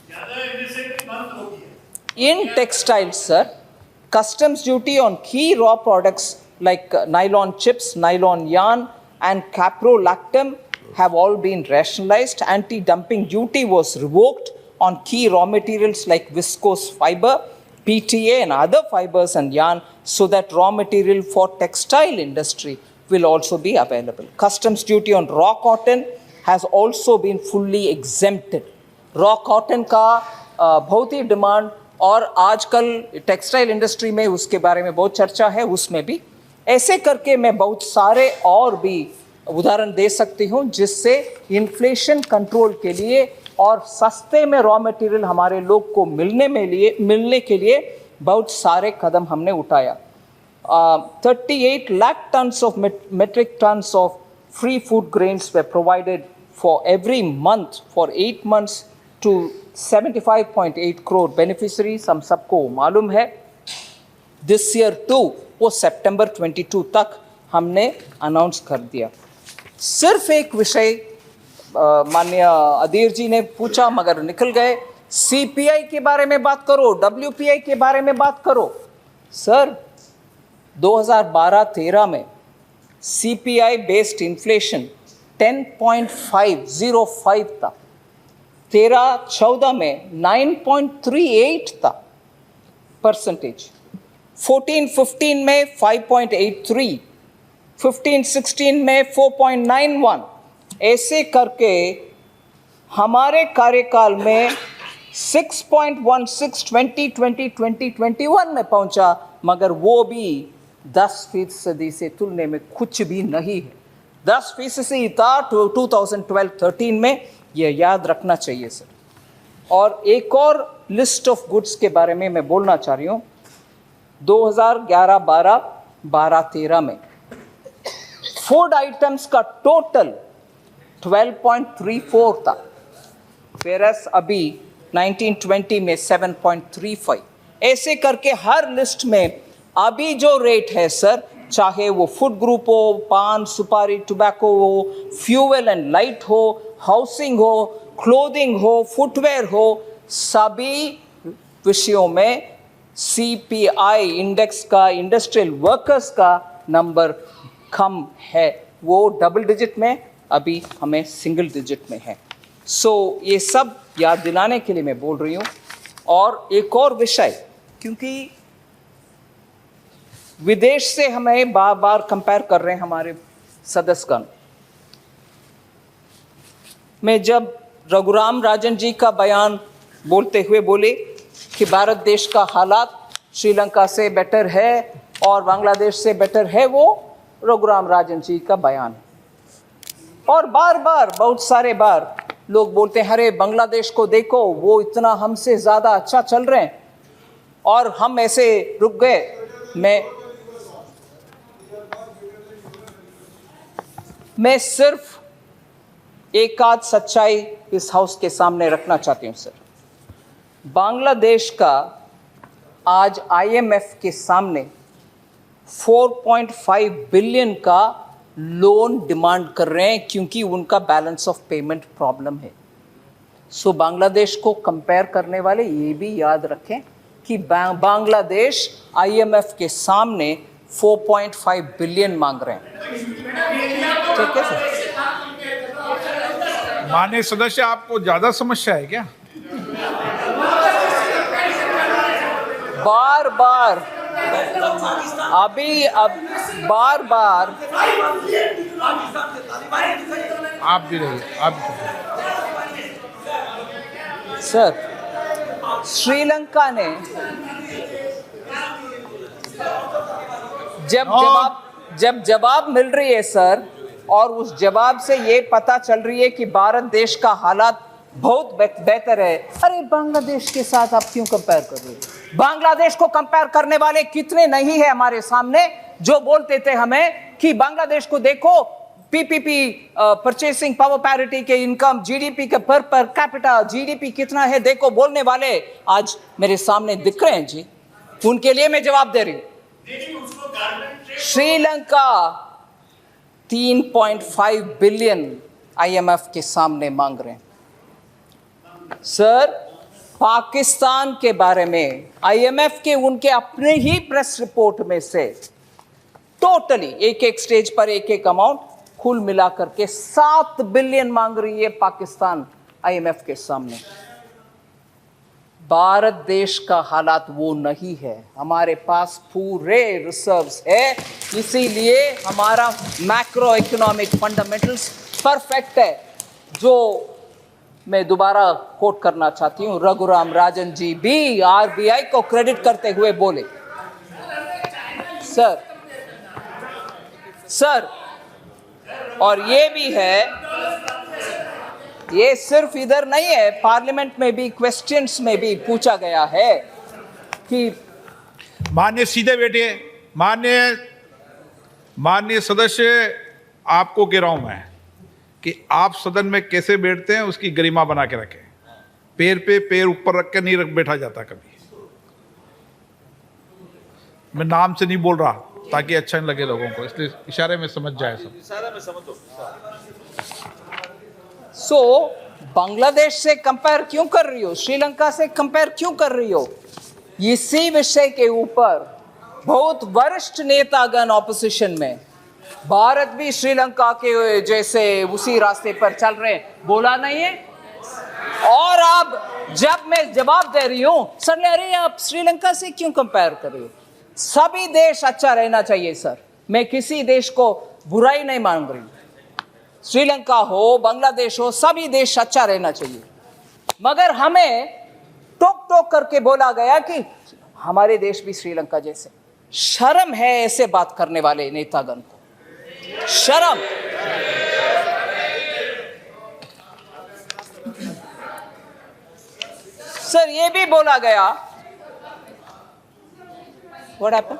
In textiles, sir, customs duty on key raw products like nylon chips, nylon yarn, and caprolactam have all been rationalized. Anti-dumping duty was revoked on key raw materials like viscose fiber, PTA and other fibers and yarn so that raw material for textile industry will also be available. Customs duty on raw cotton has also been fully exempted. Raw cotton का बहुत ही demand और आजकल textile industry में उसके बारे में बहुत चर्चा है, उसमें भी ऐसे करके मैं बहुत सारे और भी उदाहरण दे सकती हूँ जिससे इन्फ्लेशन कंट्रोल के लिए और सस्ते में रॉ मटेरियल हमारे लोग को मिलने के लिए बहुत सारे कदम हमने उठाया. 38 lakh tons of metric tons of free food grains were provided for every month for 8 months to 75.8 crore beneficiaries. हम सबको मालूम है. This year too वो September 22 तक हमने अनाउंस कर दिया. सिर्फ एक विषय माननीय अधीर जी ने पूछा मगर निकल गए. CPI के बारे में बात करो, WPI के बारे में बात करो. सर 2012-13 में CPI बेस्ड इन्फ्लेशन 10.505 था. 13-14 में 9.38 था परसेंटेज. 14-15 में 5.83, 15-16 में 4.91. ऐसे करके हमारे कार्यकाल में 6.16 2020-2021 में पहुंचा, मगर वो भी 10% से तुलने में कुछ भी नहीं है. 10% था 2012-13 में, ये याद रखना चाहिए सर. और एक और लिस्ट ऑफ गुड्स के बारे में मैं बोलना चाह रही हूँ. 2011-12, 12-13 में फूड आइटम्स का टोटल 12.34 था, फेरस अभी 1920 में 7.35. ऐसे करके हर लिस्ट में अभी जो रेट है सर, चाहे वो फूड ग्रुप हो, पान सुपारी टोबैको हो, फ्यूल एंड लाइट हो, हाउसिंग हो, क्लोथिंग हो, फुटवेयर हो, सभी विषयों में CPI इंडेक्स का, इंडस्ट्रियल वर्कर्स का नंबर कम है. वो डबल डिजिट में, अभी हमें सिंगल डिजिट में है. सो ये सब याद दिलाने के लिए मैं बोल रही हूँ. और एक और विषय, क्योंकि विदेश से हमें बार बार कंपेयर कर रहे हैं हमारे सदस्यगण. मैं जब रघुराम राजन जी का बयान बोलते हुए बोले कि भारत देश का हालात श्रीलंका से बेटर है और बांग्लादेश से बेटर है, वो रघुराम राजन जी का बयान. और बार बार बहुत सारे बार लोग बोलते हैं अरे बांग्लादेश को देखो, वो इतना हमसे ज़्यादा अच्छा चल रहे हैं और हम ऐसे रुक गए. मैं सिर्फ एक आध सच्चाई इस हाउस के सामने रखना चाहती हूँ सर. बांग्लादेश का आज IMF के सामने 4.5 बिलियन का लोन डिमांड कर रहे हैं क्योंकि उनका बैलेंस ऑफ पेमेंट प्रॉब्लम है. सो बांग्लादेश को कंपेयर करने वाले ये भी याद रखें कि बांग्लादेश IMF के सामने 4.5 बिलियन मांग रहे हैं. ठीक है सर. माननीय सदस्य, आपको ज्यादा समस्या है क्या? बार बार अब बार बार आप भी रहिए, आप भी. सर श्रीलंका ने जब जवाब मिल रही है सर, और उस जवाब से ये पता चल रही है कि भारत देश का हालात बहुत बेहतर है, अरे बांग्लादेश के साथ आप क्यों कंपेयर कर रहे हो? बांग्लादेश को कंपेयर करने वाले कितने नहीं है हमारे सामने जो बोलते थे हमें कि बांग्लादेश को देखो, PPP परचेसिंग पावर पैरिटी के इनकम, GDP के पर कैपिटा GDP कितना है देखो बोलने वाले आज मेरे सामने दिख रहे हैं जी. उनके लिए मैं जवाब दे रही हूं. श्रीलंका 3.5 बिलियन IMF के सामने मांग रहे हैं. सर पाकिस्तान के बारे में IMF के उनके अपने ही प्रेस रिपोर्ट में से टोटली एक स्टेज पर एक अमाउंट कुल मिलाकर के 7 बिलियन मांग रही है पाकिस्तान IMF के सामने. भारत देश का हालात वो नहीं है। हमारे पास पूरे रिजर्व्स है, इसीलिए हमारा मैक्रो इकोनॉमिक फंडामेंटल्स परफेक्ट है। जो मैं दोबारा कोट करना चाहती हूँ, रघुराम राजन जी भी आरबीआई को क्रेडिट करते हुए बोले, सर और ये भी है, ये सिर्फ इधर नहीं है, पार्लियामेंट में भी क्वेश्चंस में भी पूछा गया है कि माननीय सीधे बैठिए। माननीय सदस्य, आपको कह रहा हूं मैं कि आप सदन में कैसे बैठते हैं उसकी गरिमा बना के रखें। पैर पे पैर ऊपर रख के नहीं बैठा जाता कभी। मैं नाम से नहीं बोल रहा ताकि अच्छा नहीं लगे लोगों को, इसलिए इशारे में समझ जाए सब। सो बांग्लादेश से कंपेयर क्यों कर रही हो, श्रीलंका से कंपेयर क्यों कर रही हो? इसी विषय के ऊपर बहुत वरिष्ठ नेतागण ऑपोजिशन में, भारत भी श्रीलंका के जैसे उसी रास्ते पर चल रहे हैं, बोला नहीं है? और अब जब मैं जवाब दे रही हूं, सर अरे आप श्रीलंका से क्यों कंपेयर कर रही हो? सभी देश अच्छा रहना चाहिए सर, मैं किसी देश को बुराई नहीं मांग रही। श्रीलंका हो, बांग्लादेश हो, सभी देश अच्छा रहना चाहिए, मगर हमें टोक टोक करके बोला गया कि हमारे देश भी श्रीलंका जैसे। शर्म है ऐसे बात करने वाले नेतागण को, शर्म। सर ये भी बोला गया, what happened?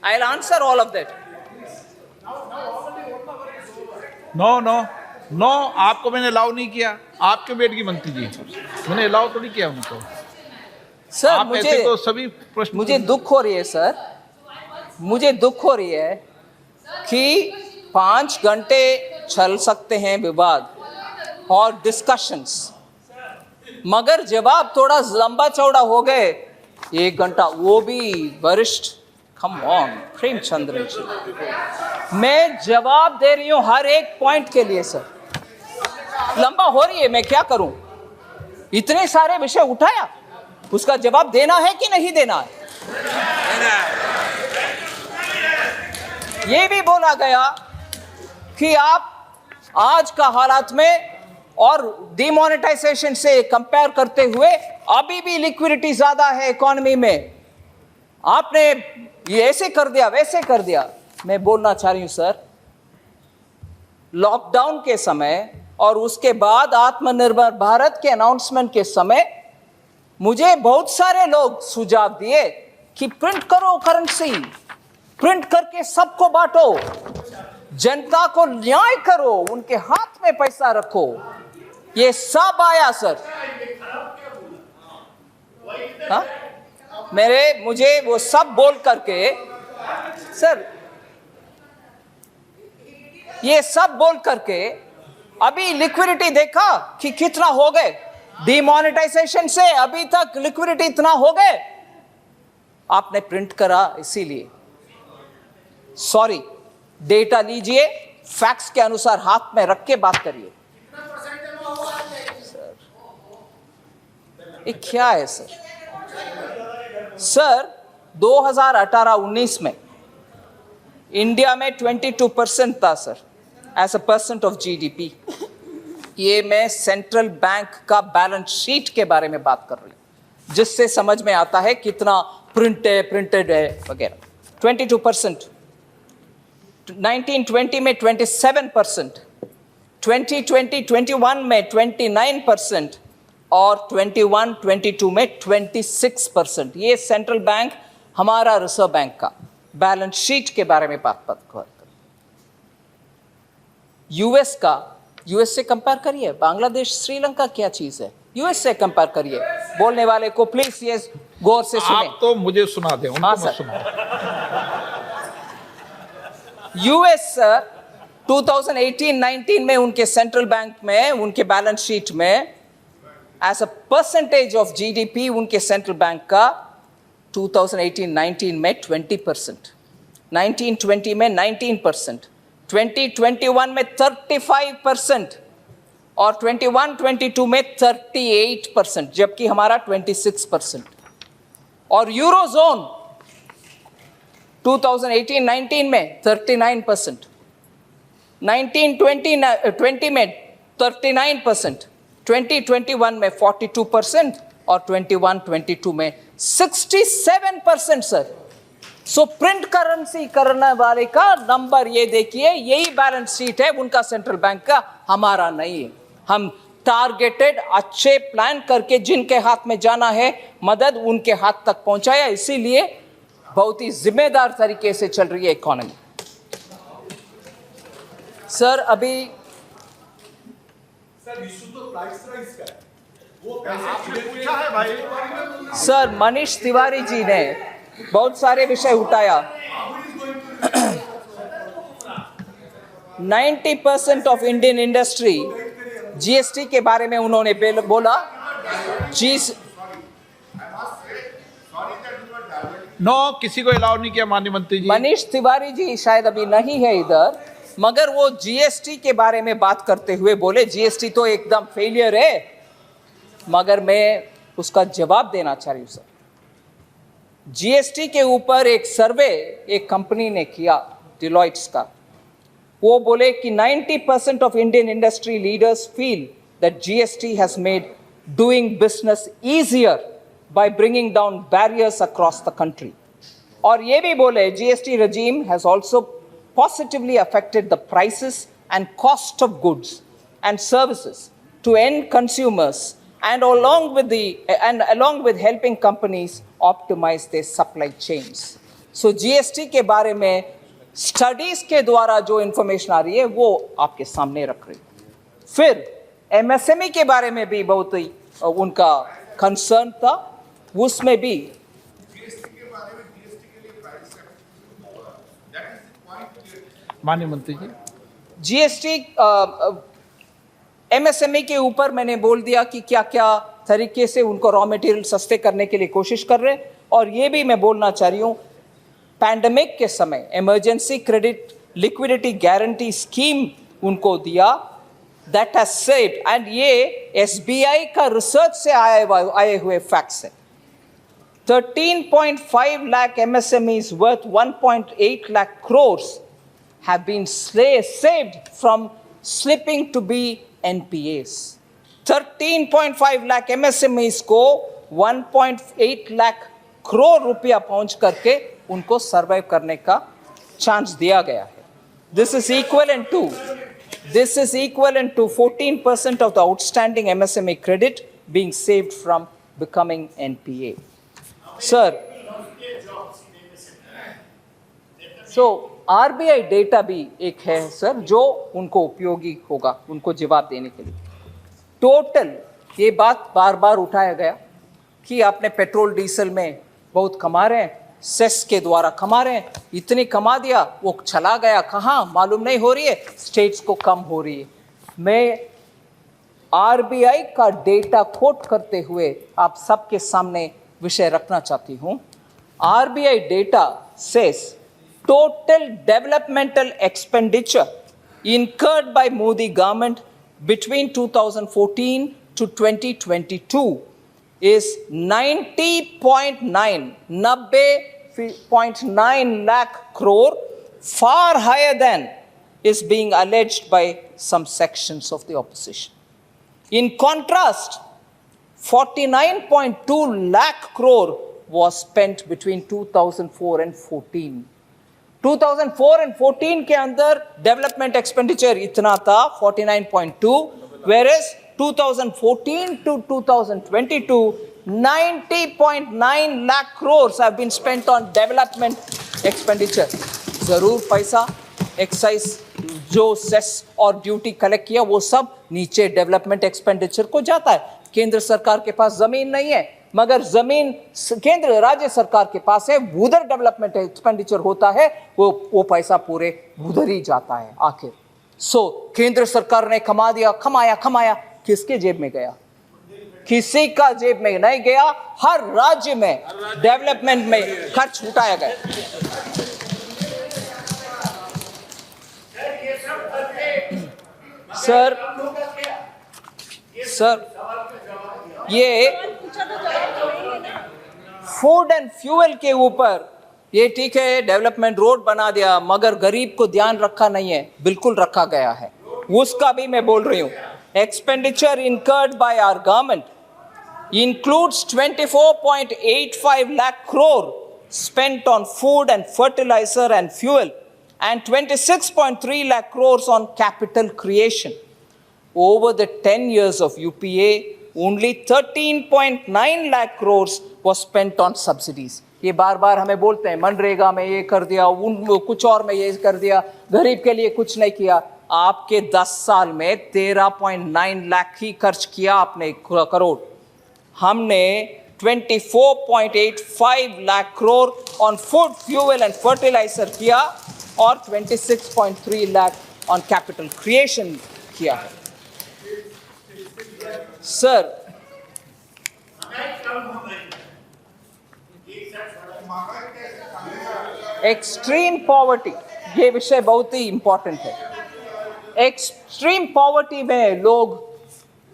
I'll answer all of that. No, आपको मैंने अलाउ नहीं किया। आपके बेट की मंत्री जी, मैंने अलाउ तो नहीं किया उनको। सर आप ऐसे तो सभी प्रश्न, मुझे दुख हो रही है सर, मुझे दुख हो रही है कि 5 घंटे चल सकते हैं विवाद और डिस्कशंस, मगर जवाब थोड़ा लंबा चौड़ा हो गए, 1 घंटा, वो भी वरिष्ठ। कम ऑन प्रेमचंद्र जी, मैं जवाब दे रही हूं हर एक पॉइंट के लिए सर, लंबा हो रही है, मैं क्या करूं? इतने सारे विषय उठाया, उसका जवाब देना है कि नहीं देना है? ये भी बोला गया कि आप आज का हालात में और डिमोनेटाइजेशन से कंपेयर करते हुए अभी भी लिक्विडिटी ज्यादा है इकोनॉमी में, आपने ये ऐसे कर दिया वैसे कर दिया। मैं बोलना चाह रही हूं सर, लॉकडाउन के समय और उसके बाद आत्मनिर्भर भारत के अनाउंसमेंट के समय मुझे बहुत सारे लोग सुझाव दिए कि प्रिंट करो करेंसी, प्रिंट करके सबको बांटो, जनता को न्याय करो, उनके हाथ में पैसा रखो। ये सब आया सर। हाँ? मुझे वो सब बोल करके सर, ये सब बोल करके अभी लिक्विडिटी देखा कि कितना हो गए, डिमोनेटाइजेशन से अभी तक लिक्विडिटी इतना हो गए, आपने प्रिंट करा इसीलिए। सॉरी, डेटा लीजिए, फैक्ट्स के अनुसार हाथ में रख के बात करिए। ये क्या है सर? सर 2018-19 में इंडिया में 22% था sir, as a percent of GDP. ये मैं सेंट्रल बैंक का बैलेंस शीट के बारे में बात कर रही हूं, जिससे समझ में आता है कितना प्रिंटेड है वगैरह। 22%, 1920 में 27%, 2020-21 में 29% और 21-22 में 26%। ये सेंट्रल बैंक, हमारा रिजर्व बैंक का बैलेंस शीट के बारे में बात कर। यूएस से कंपेयर करिए, बांग्लादेश श्रीलंका क्या चीज है, यूएस से कंपेयर करिए। बोलने वाले को प्लीज ये गौर से सुने। आप तो मुझे सुना दें, उनको मत सुनाओ। यूएस 2018-19 में उनके सेंट्रल बैंक में, उनके बैलेंस शीट में as a percentage of GDP उनके सेंट्रल बैंक का 2018-19 में 20%, 19-20 में 19%, 2021 में 35% और 21-22 में 38%, जबकि हमारा 26%। और यूरोजोन 2018-19 में 39%, 19-20 में 39%, 2021 में 42% और 21-22 में 67% सर। सो प्रिंट करेंसी करने वाले का नंबर ये देखिए, यही बैलेंस शीट है उनका सेंट्रल बैंक का, हमारा नहीं है। हम टारगेटेड अच्छे प्लान करके जिनके हाथ में जाना है मदद उनके हाथ तक पहुंचाया, इसीलिए बहुत ही जिम्मेदार तरीके से चल रही है इकोनॉमी। सर अभी सर इशू तो प्राइस राइज का है, वो कैसे पूछा है भाई। सर मनीष तिवारी जी ने बहुत सारे विषय उठाया। 90% ऑफ इंडियन इंडस्ट्री जीएसटी के बारे में उन्होंने बोला। नो, किसी को अलाउ नहीं किया माननीय मंत्री जी। मनीष तिवारी जी शायद अभी नहीं है इधर, मगर वो जीएसटी के बारे में बात करते हुए बोले जीएसटी तो एकदम फेलियर है। मगर मैं उसका जवाब देना चाह रही हूं सर। जीएसटी के ऊपर एक सर्वे एक कंपनी ने किया, डिलॉइट्स का। वो बोले कि 90% of Indian industry leaders feel that GST has made doing business easier by bringing down barriers across the country. और ये भी बोले GST regime has also positively affected the prices and cost of goods and services to end consumers and along with helping companies optimize their supply chains. So GST के बारे में studies के द्वारा जो इंफॉर्मेशन आ रही है वो आपके सामने रख रही है। फिर MSME के बारे में भी बहुत ही उनका कंसर्न था, उसमें भी माननीय मंत्री जी जीएसटी MSME के ऊपर मैंने बोल दिया कि क्या क्या तरीके से उनको रॉ मटेरियल सस्ते करने के लिए कोशिश कर रहे हैं। और ये भी मैं बोलना चाह रही हूँ, पैंडेमिक के समय emergency credit liquidity guarantee scheme उनको दिया, दैट हैज सेव्ड। एंड ये SBI का रिसर्च से आए हुए फैक्ट्स है। 13.5 lakh MSMEs worth 1.8 lakh crores have been saved from slipping to be NPAs. 13.5 lakh MSMEs को 1.8 lakh crore रुपया पहुंच करके उनको सर्वाइव करने का चांस दिया गया है। This is equivalent to 14% of the outstanding MSME credit being saved from becoming NPA. Sir, so RBI data भी एक है सर जो उनको उपयोगी होगा उनको जवाब देने के लिए। टोटल ये बात बार बार उठाया गया कि आपने पेट्रोल डीजल में बहुत कमा रहे हैं, सेस के द्वारा कमा रहे हैं, इतनी कमा दिया, वो चला गया कहाँ मालूम नहीं हो रही है, स्टेट्स को कम हो रही है। मैं RBI का डेटा कोट करते हुए आप सबके सामने विषय रखना चाहती हूं। RBI data says total developmental expenditure incurred by Modi government between 2014 to 2022 is 90.9 lakh crore, far higher than is being alleged by some sections of the opposition. In contrast, 49.2 lakh crore was spent between 2004 and 14. 2004 and 14 के अंदर development expenditure इतना था 49.2, whereas 2014 to 2022 90.9 lakh crores have been spent on development expenditure. जरूर पैसा excise जो cess और duty collect किया वो सब नीचे डेवलपमेंट एक्सपेंडिचर को जाता है। केंद्र सरकार के पास जमीन नहीं है, मगर जमीन केंद्र राज्य सरकार के पास है, उधर डेवलपमेंट एक्सपेंडिचर होता है, वो पैसा पूरे उधर ही जाता है आखिर। सो केंद्र सरकार ने कमाया, किसके जेब में गया? किसी का जेब में नहीं गया, हर राज्य में डेवलपमेंट में खर्च उठाया गया। सर ये फूड एंड फ्यूल के ऊपर ये ठीक है, डेवलपमेंट रोड बना दिया, मगर गरीब को ध्यान रखा नहीं है। बिल्कुल रखा गया है, उसका भी मैं बोल रही हूँ। Expenditure incurred by our government includes 24.85 lakh crore spent on food and fertilizer and fuel and 26.3 lakh crores on capital creation. Over the 10 years of UPA, only 13.9 lakh crores was spent on subsidies. ये बार बार हमें बोलते हैं मनरेगा में ये कर दिया, उन कुछ और में ये कर दिया, गरीब के लिए कुछ नहीं किया। आपके 10 साल में 13.9 लाख ही खर्च किया आपने करोड़। हमने 24.85 lakh crore on food fuel and fertiliser किया और 26.3 लाख ऑन कैपिटल क्रिएशन किया है। सर एक्सट्रीम पॉवर्टी, ये विषय बहुत ही इंपॉर्टेंट है। एक्सट्रीम पॉवर्टी में लोग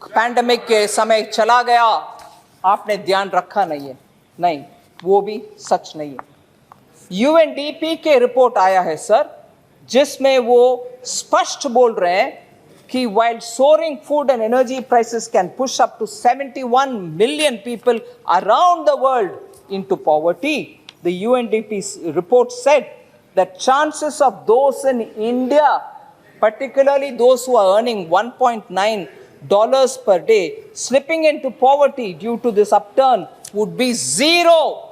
पैंडेमिक के समय चला गया, आपने ध्यान रखा नहीं है। नहीं, वो भी सच नहीं है। यूएनडीपी के रिपोर्ट आया है सर, जिसमें वो स्पष्ट बोल रहे हैं कि while soaring food and energy prices can push up to 71 million people around the world into poverty, the UNDP's report said that chances of those in India, particularly those who are earning $1.9 per day, slipping into poverty due to this upturn would be zero.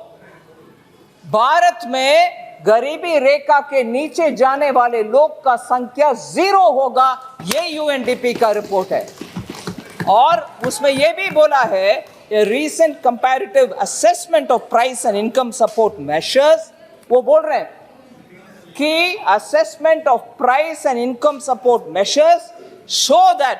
Bharat में गरीबी रेखा के नीचे जाने वाले लोग का संख्या 0 होगा, ये यूएनडीपी का रिपोर्ट है। और उसमें यह भी बोला है, a recent comparative assessment of price and income support measures, वो बोल रहे हैं कि assessment of price and income support measures show that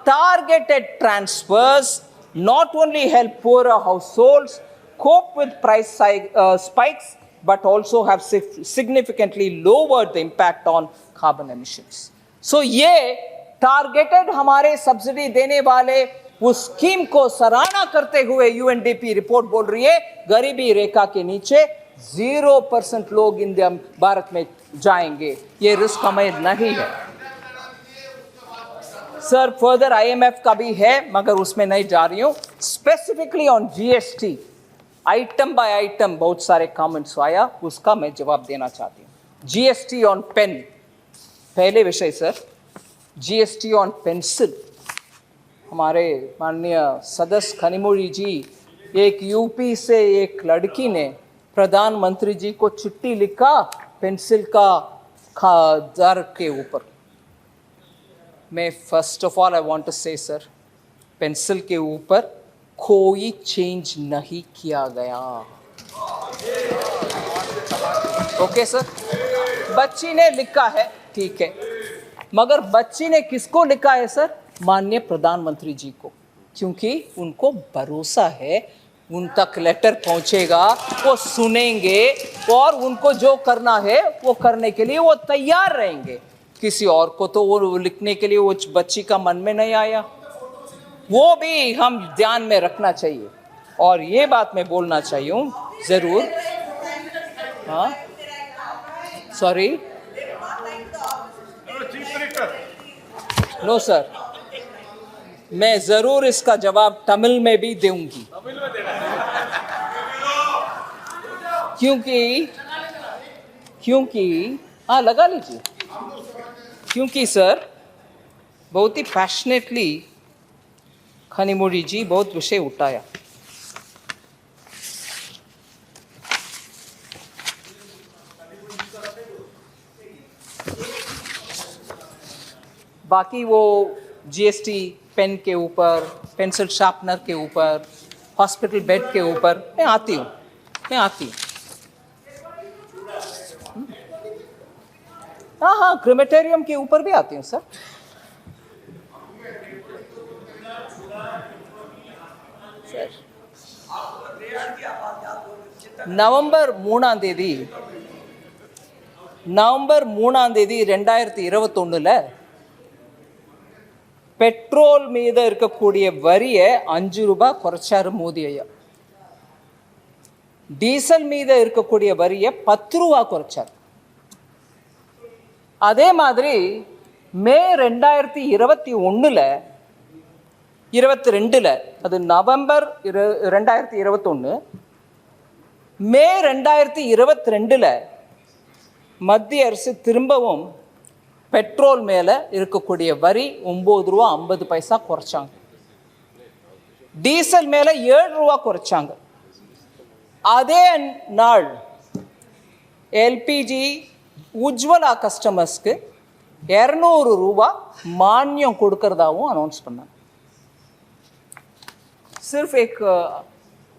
targeted transfers not only help poorer households cope with price spikes, but also have significantly lowered the impact on carbon emissions. So ये targeted हमारे subsidy देने वाले उस scheme को सराहना करते हुए UNDP report बोल रही है गरीबी रेखा के नीचे 0% लोग इंडिया भारत में जाएंगे, ये रिस्क हमें नहीं है। सर फर्दर आईएमएफ का भी है, मगर उसमें नहीं जा रही हूँ। Specifically on GST, item by item बहुत सारे कमेंट्स आया, उसका मैं जवाब देना चाहती हूँ। जीएसटी ऑन पेन, पहले विषय सर, जीएसटी ऑन पेंसिल। हमारे माननीय सदस्य खनिमोड़ी जी, एक यूपी से एक लड़की ने प्रधानमंत्री जी को चिट्ठी लिखा पेंसिल का दर के ऊपर। मैं first of all I want to say sir, pencil के ऊपर कोई चेंज नहीं किया गया। ओके सर, बच्ची ने लिखा है, ठीक है, मगर बच्ची ने किसको लिखा है सर? माननीय प्रधानमंत्री जी को, क्योंकि उनको भरोसा है उन तक लेटर पहुंचेगा, वो सुनेंगे और उनको जो करना है वो करने के लिए वो तैयार रहेंगे। किसी और को तो वो लिखने के लिए वो बच्ची का मन में नहीं आया, वो भी हम ध्यान में रखना चाहिए। और ये बात मैं बोलना चाहिए हूँ ज़रूर। हाँ सॉरी, नो सर, मैं ज़रूर इसका जवाब तमिल में भी दूंगी, क्योंकि हाँ लगा लीजिए, क्योंकि सर बहुत ही पैशनेटली खनिमोड़ी जी बहुत विषय उठाया। बाकी वो जीएसटी पेन के ऊपर, पेंसिल शार्पनर के ऊपर, हॉस्पिटल बेड के ऊपर मैं आती हूँ। हाँ, क्रिमेटेरियम के ऊपर भी आती हूँ सर। നവംബർ 3 2021 பெட்ரோல் மீது இருக்கக்கூடிய வரியை 5 ரூபாய் குறைச்சாரு மோடி ஐயா. டீசல் மீது இருக்கக்கூடிய வரியை 10 ரூபா குறைச்சார். அதே மாதிரி மே 2021 22 அது நவம்பர் 2021 மே 2022 மத்திய அரசு திரும்பவும் பெட்ரோல் மேலே இருக்கக்கூடிய வரி 9 ரூபா 50 பைசா குறைச்சாங்க. டீசல் மேலே 7 ரூபா குறைச்சாங்க. அதே நாள் எல்பிஜி உஜ்வலா கஸ்டமர்ஸ்க்கு 200 ரூபா மானியம் கொடுக்கறதாவும் அனௌன்ஸ் பண்ணாங்க. सिर्फ एक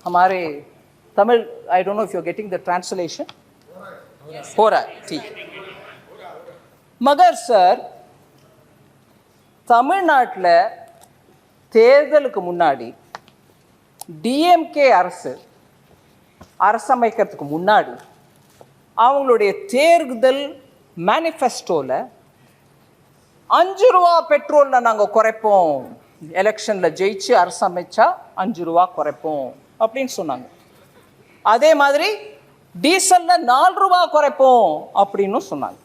हमारे Tamil I don't know if you are getting the translation हो रहा है ठीक. मगर सर தமிழ்நாட்டில் தேர்தலுக்கு முன்னாடி டிஎம்கே அரசமைக்கிறதுக்கு முன்னாடி அவங்களுடைய தேர்தல் மேனிஃபெஸ்டோவில் 5 ரூபா பெட்ரோலில் நாங்கள் குறைப்போம், எலெக்ஷனில் ஜெயிச்சு அரசமைச்சா 5 ரூபா குறைப்போம் அப்படின்னு சொன்னாங்க. அதே மாதிரி டீசலில் 4 ரூபா குறைப்போம் அப்படின்னு சொன்னாங்க.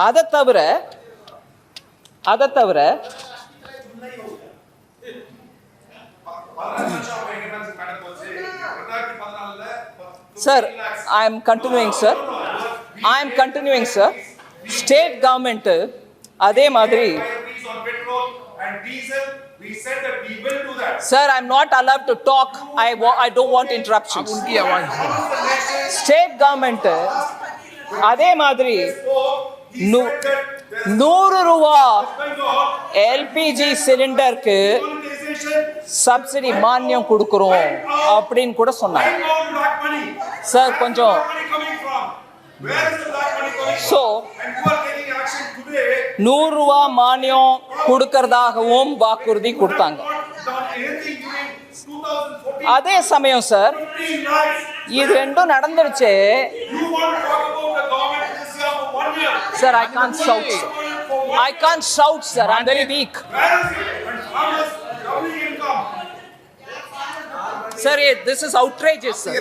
அதை தவிர sir I am continuing sir state government அதே மாதிரி Sir, I'm not allowed to talk. I don't want interruptions. उनकी आवाज State government அதே மாதிரி 100 ரூபா எல்பிஜி சிலிண்டருக்கு சப்சிடி மானியம் கொடுக்குறோம் அப்படின்னு கூட சொன்னாங்க. சார் கொஞ்சம் ஸோ 100 ரூபா மானியம் கொடுக்கறதாகவும் வாக்குறுதி கொடுத்தாங்க. அதே சமயம் சார் இது ரெண்டும் நடந்துருச்சு. Sir I can't shout sir, I'm very weak. Sir this is outrageous sir.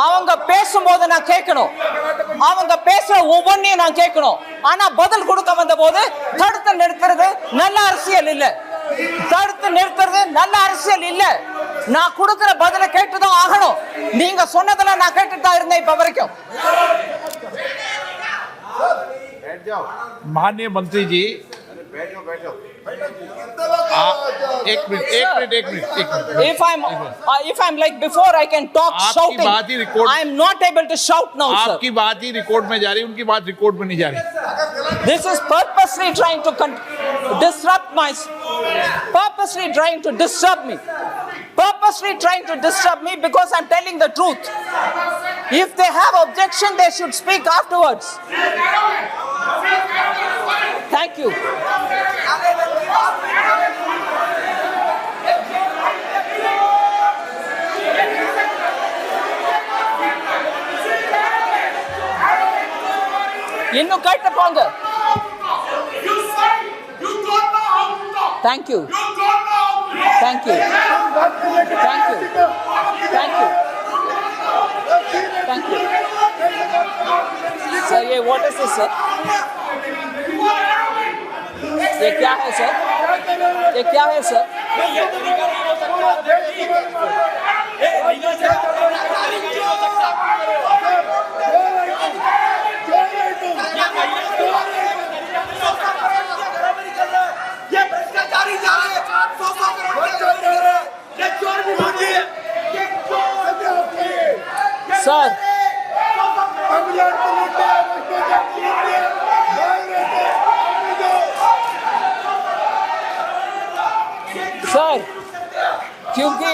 அவங்க பேசும்போது நான் கேட்கணும், அவங்க பேசுற ஒவ்வொன்றையும் நான் கேட்கணும். ஆனா பதில் கொடுக்க வந்த போது தடுத்து நிறுத்துறது நல்ல அரசியல் இல்ல. நான் கொடுக்கிற பதிலை கேட்டுதான் ஆகணும். நீங்க சொன்னதெல்லாம் நான் கேட்டுட்டு தான் இருந்தேன் இப்ப வரைக்கும். माननीय मंत्री जी एक minute If I'm like before I can talk shouting. I am not able to shout now sir. आपकी बात ही रिकॉर्ड में जा रही, उनकी बात रिकॉर्ड में नहीं जा रही. This is purposely trying to disrupt me because I'm telling the truth. If they have objection, they should speak afterwards. Thank you. இன்னும் கேட்டு போங்க. Thank you. Sir, what is this sir? ये क्या है सर? सर क्योंकि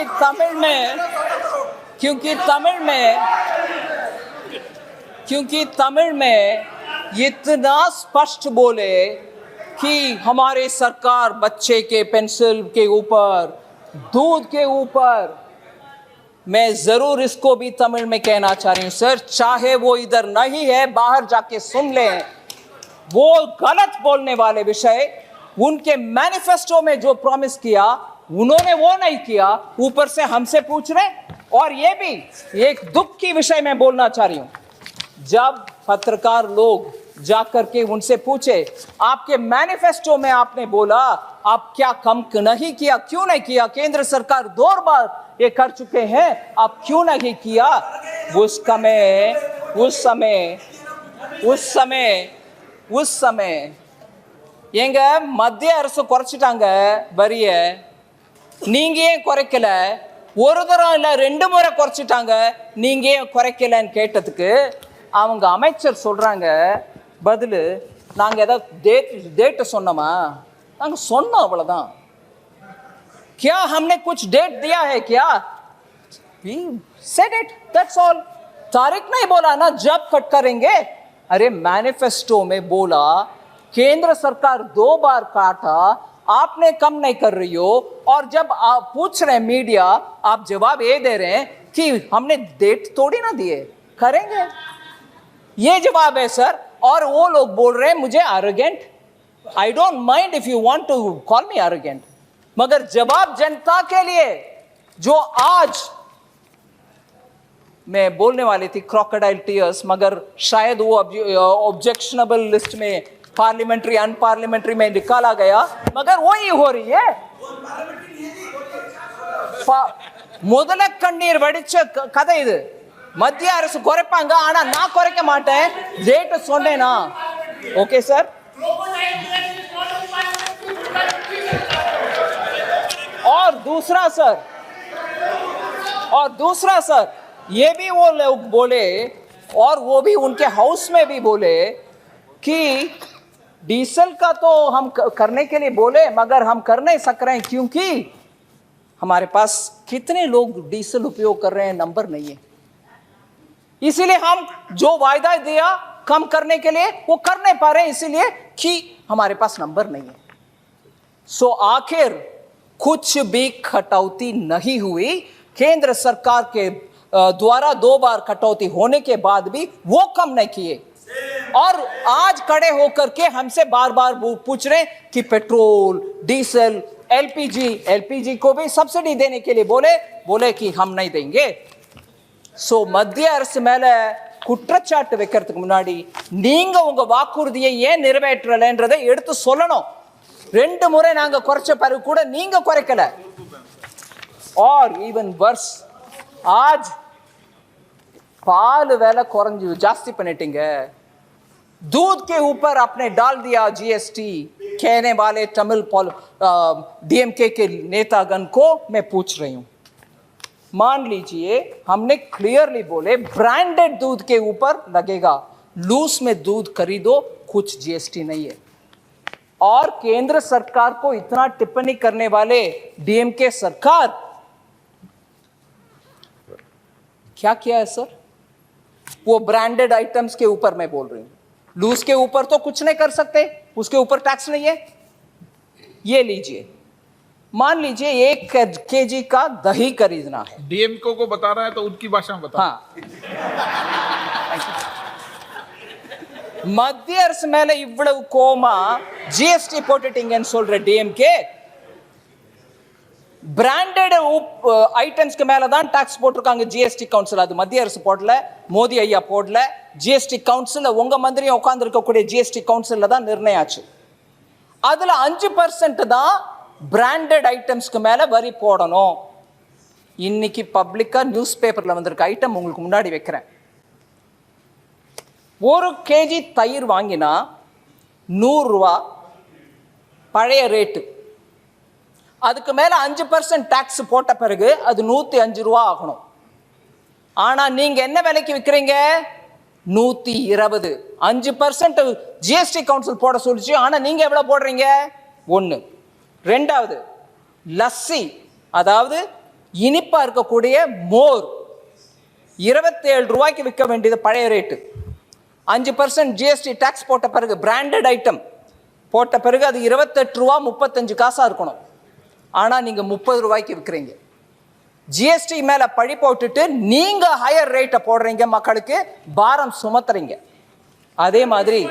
तमिल में इतना स्पष्ट बोले कि हमारे सरकार बच्चे के पेंसिल के ऊपर, दूध के ऊपर, मैं जरूर इसको भी तमिल में कहना चाह रही हूँ सर, चाहे वो इधर नहीं है बाहर जाके सुन लें. वो गलत बोलने वाले विषय उनके मैनिफेस्टो में जो प्रॉमिस किया उन्होंने वो नहीं किया, ऊपर से हमसे पूछ रहे। और ये भी एक दुख की विषय में बोलना चाह रही हूं, जब पत्रकार लोग जाकर के उनसे पूछे आपके मैनिफेस्टो में आपने बोला आप क्या कम नहीं किया, क्यों नहीं किया, केंद्र सरकार 2 बार ये कर चुके हैं, आप क्यों नहीं किया। उस समय எங்க மத்திய அரசு குறைச்சிட்டாங்க வரிய, நீங்க ஏன் குறைக்கல, ஒரு தரம் இல்ல 2 முறை குறைச்சிட்டாங்க, நீங்க ஏன் குறைக்கலன்னு கேட்டதுக்கு அவங்க அமைச்சர் சொல்றாங்க பதில், நாங்க ஏதாவது டேட் சொன்னோமா, நாங்க சொன்னோம் அவ்வளவுதான், क्या हमने कुछ डेट दिया है क्या, we said it, that's all। तारीख नहीं बोला ना जब कट करेंगे। अरे मैनिफेस्टो में बोला केंद्र सरकार 2 बार काटा, आपने कम नहीं कर रही हो, और जब आप पूछ रहे हैं मीडिया आप जवाब ये दे रहे हैं कि हमने डेट थोड़ी ना दिए, करेंगे, ये जवाब है सर। और वो लोग बोल रहे हैं मुझे arrogant, I don't mind if you want to call me arrogant, मगर जवाब जनता के लिए जो आज मैं बोलने वाली थी क्रोकोडाइल टीयर्स, मगर शायद वो ऑब्जेक्शनेबल लिस्ट में पार्लियामेंट्री अनपार्लियामेंट्री में निकाला गया, मगर वही हो रही है। முதல கண்ணீர் வடிச்ச கதை இது। மத்திய அரசு குறைப்பாங்க, ஆனா நான் குறைக்க மாட்டேன், ரேட் சொன்னேனா, ஓகே சார்। और दूसरा सर ये भी वो लोग बोले, और वो भी उनके हाउस में भी बोले कि डीजल का तो हम करने के लिए बोले, मगर हम कर नहीं सक रहे हैं क्योंकि हमारे पास कितने लोग डीजल उपयोग कर रहे हैं नंबर नहीं है, इसीलिए हम जो वायदा दिया कम करने के लिए वो कर नहीं पा रहे हैं, इसीलिए कि हमारे पास नंबर नहीं है। सो आखिर कुछ भी कटौती नहीं हुई, केंद्र सरकार के द्वारा 2 बार कटौती होने के बाद भी वो कम नहीं किए, और आज खड़े होकर के हमसे बार बार पूछ रहे कि पेट्रोल डीजल एलपीजी को भी सब्सिडी देने के लिए बोले कि हम नहीं देंगे। सो மத்திய அரசு மேல குற்றச்சாட்டு வைக்கிறதுக்கு முன்னாடி நீங்க உங்க வாக்குறுதியை ஏன் நிறைவேற்றலன்றதை எடுத்து சொல்லணும்। 2 முறை நாங்க குறைச்ச பிறகு கூட நீங்க குறைக்கல। और इवन वर्स, आज पाल वेला कुरंजु जास्ती பண்ணிட்டீங்க, दूध के ऊपर आपने डाल दिया जीएसटी, कहने वाले तमिल डीएमके के नेतागण को मैं पूछ रही हूं, मान लीजिए हमने क्लियरली बोले ब्रांडेड दूध के ऊपर लगेगा, लूज में दूध खरीदो कुछ जीएसटी नहीं है, और केंद्र सरकार को इतना टिप्पणी करने वाले डीएमके सरकार क्या किया है सर। वो ब्रांडेड आइटम्स के ऊपर मैं बोल रही हूं, लूज के ऊपर तो कुछ नहीं कर सकते, उसके ऊपर टैक्स नहीं है। ये लीजिए, मान लीजिए 1 केजी का दही खरीदना है, डीएमको को बता रहा है तो उनकी भाषा में बता। हाँ, மத்திய அரசு மேல இவ்வளவு கோமா ஜிஎஸ்டி போட்டுட்டீங்கன்னு சொல்ற டிஎம்கே, பிராண்டட் ஐட்டம்ஸ்க்கு மேல தான் டாக்ஸ் போட்டிருக்காங்க ஜிஎஸ்டி கவுன்சில், அது மத்திய அரசு போடல, மோடி ஐயா போடல, ஜிஎஸ்டி கவுன்சில் உங்க மந்திரியும் உட்கார்ந்து இருக்கக்கூடிய ஜிஎஸ்டி கவுன்சில்ல தான் நிர்ணயம் ஆச்சு, அதுல 5% தான் பிராண்டட் ஐட்டம்ஸ்க்கு மேல வரி போடணும்। இன்னைக்கு பப்ளிக்கா நியூஸ் பேப்பர்ல வந்திருக்க ஐட்டம் உங்களுக்கு முன்னாடி வைக்கிறேன், 1 கேஜி தயிர் வாங்கினா 100 ரூபா பழைய ரேட்டு, அதுக்கு மேல 5% டாக்ஸ் போட்ட பிறகு அது 105 ரூபா ஆகணும், ஆனா நீங்க என்ன விலைக்கு விற்கிறீங்க 120, 5% ஜிஎஸ்டி கவுன்சில் போட சொல்லிச்சு, ஆனா நீங்க எவ்வளவு போடுறீங்க 1। ரெண்டாவது லஸ்ஸி, அதாவது இனிப்பா இருக்கக்கூடிய மோர் 27 ரூபாய்க்கு விற்க வேண்டியது பழைய ரேட்டு, 5% ஜிஎஸ்டி டாக்ஸ் போட்ட பிறகு பிராண்டட் ஐட்டம் போட்ட பிறகு அது 28 ரூபா 35 காசா இருக்கணும், ஆனா நீங்க 30 ரூபாய்க்கு விற்கிறீங்க। ஜிஎஸ்டி மேல பழி போட்டுட்டு நீங்க ஹையர் ரேட்டை போடுறீங்க, மக்களுக்கு பாரம் சுமத்துறீங்க। அதே மாதிரி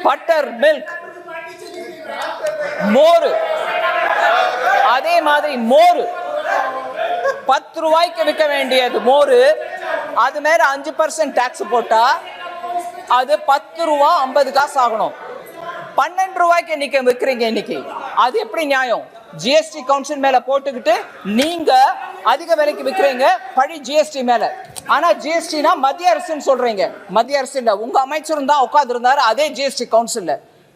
பட்டர் மில்க் மோர், அதே மாதிரி மோர் 10 ரூபாய்க்கு விற்க வேண்டியது மோர், அது மேல 5% டாக்ஸ் போட்டா அது 10 ரூபா 50 காசு ஆகணும். 12 ரூபாய்க்கு இன்னைக்கு விற்கிறீங்க. இன்னைக்கு அது எப்படி நியாயம்? ஜிஎஸ்டி கவுன்சில் மேல போட்டுக்கிட்டு நீங்க அதிக விலைக்கு விற்கிறீங்க, பழி ஜிஎஸ்டி மேல. ஆனா ஜிஎஸ்டினா மத்திய அரசுன்னு சொல்றீங்க. மத்திய அரசு இல்ல, உங்க அமைச்சரும் தான் உட்கார்ந்து இருந்தாரு அதே ஜிஎஸ்டி கவுன்சில்ல.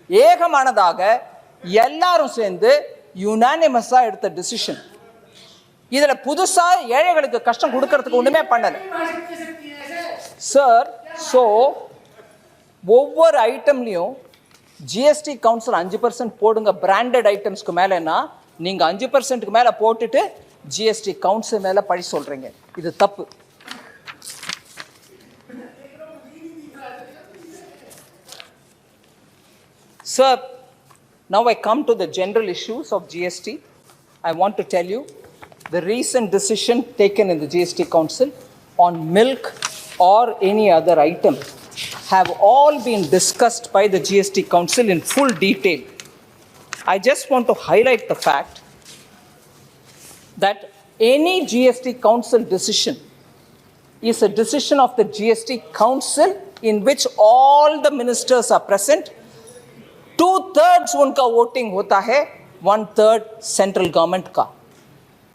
ஏகமானதாக எல்லாரும் சேர்ந்து யுனானிமஸா எடுத்த டிசிஷன். இதுல புதுசா ஏழைகளுக்கு கஷ்டம் கொடுக்கறதுக்கு ஒண்ணுமே பண்ணல சார். சோ ஒவ்வொரு ஐட்டம்லயும் ஜிஎஸ்டி கவுன்சில் 5% போடுங்க பிராண்டட் ஐட்டம்ஸ்க்கு மேலன்னா, நீங்க 5%க்கு மேல போட்டுட்டு ஜிஎஸ்டி கவுன்சில் மேல பழி சொல்றீங்க. இது தப்பு. Sir, now I come to the general issues of GST. I want to tell you the recent decision taken in the GST Council on milk or any other item have all been discussed by the GST Council in full detail. I just want to highlight the fact that any GST Council decision is a decision of the GST Council in which all the ministers are present. 2/3 उनका voting होता है, 1/3 central government का.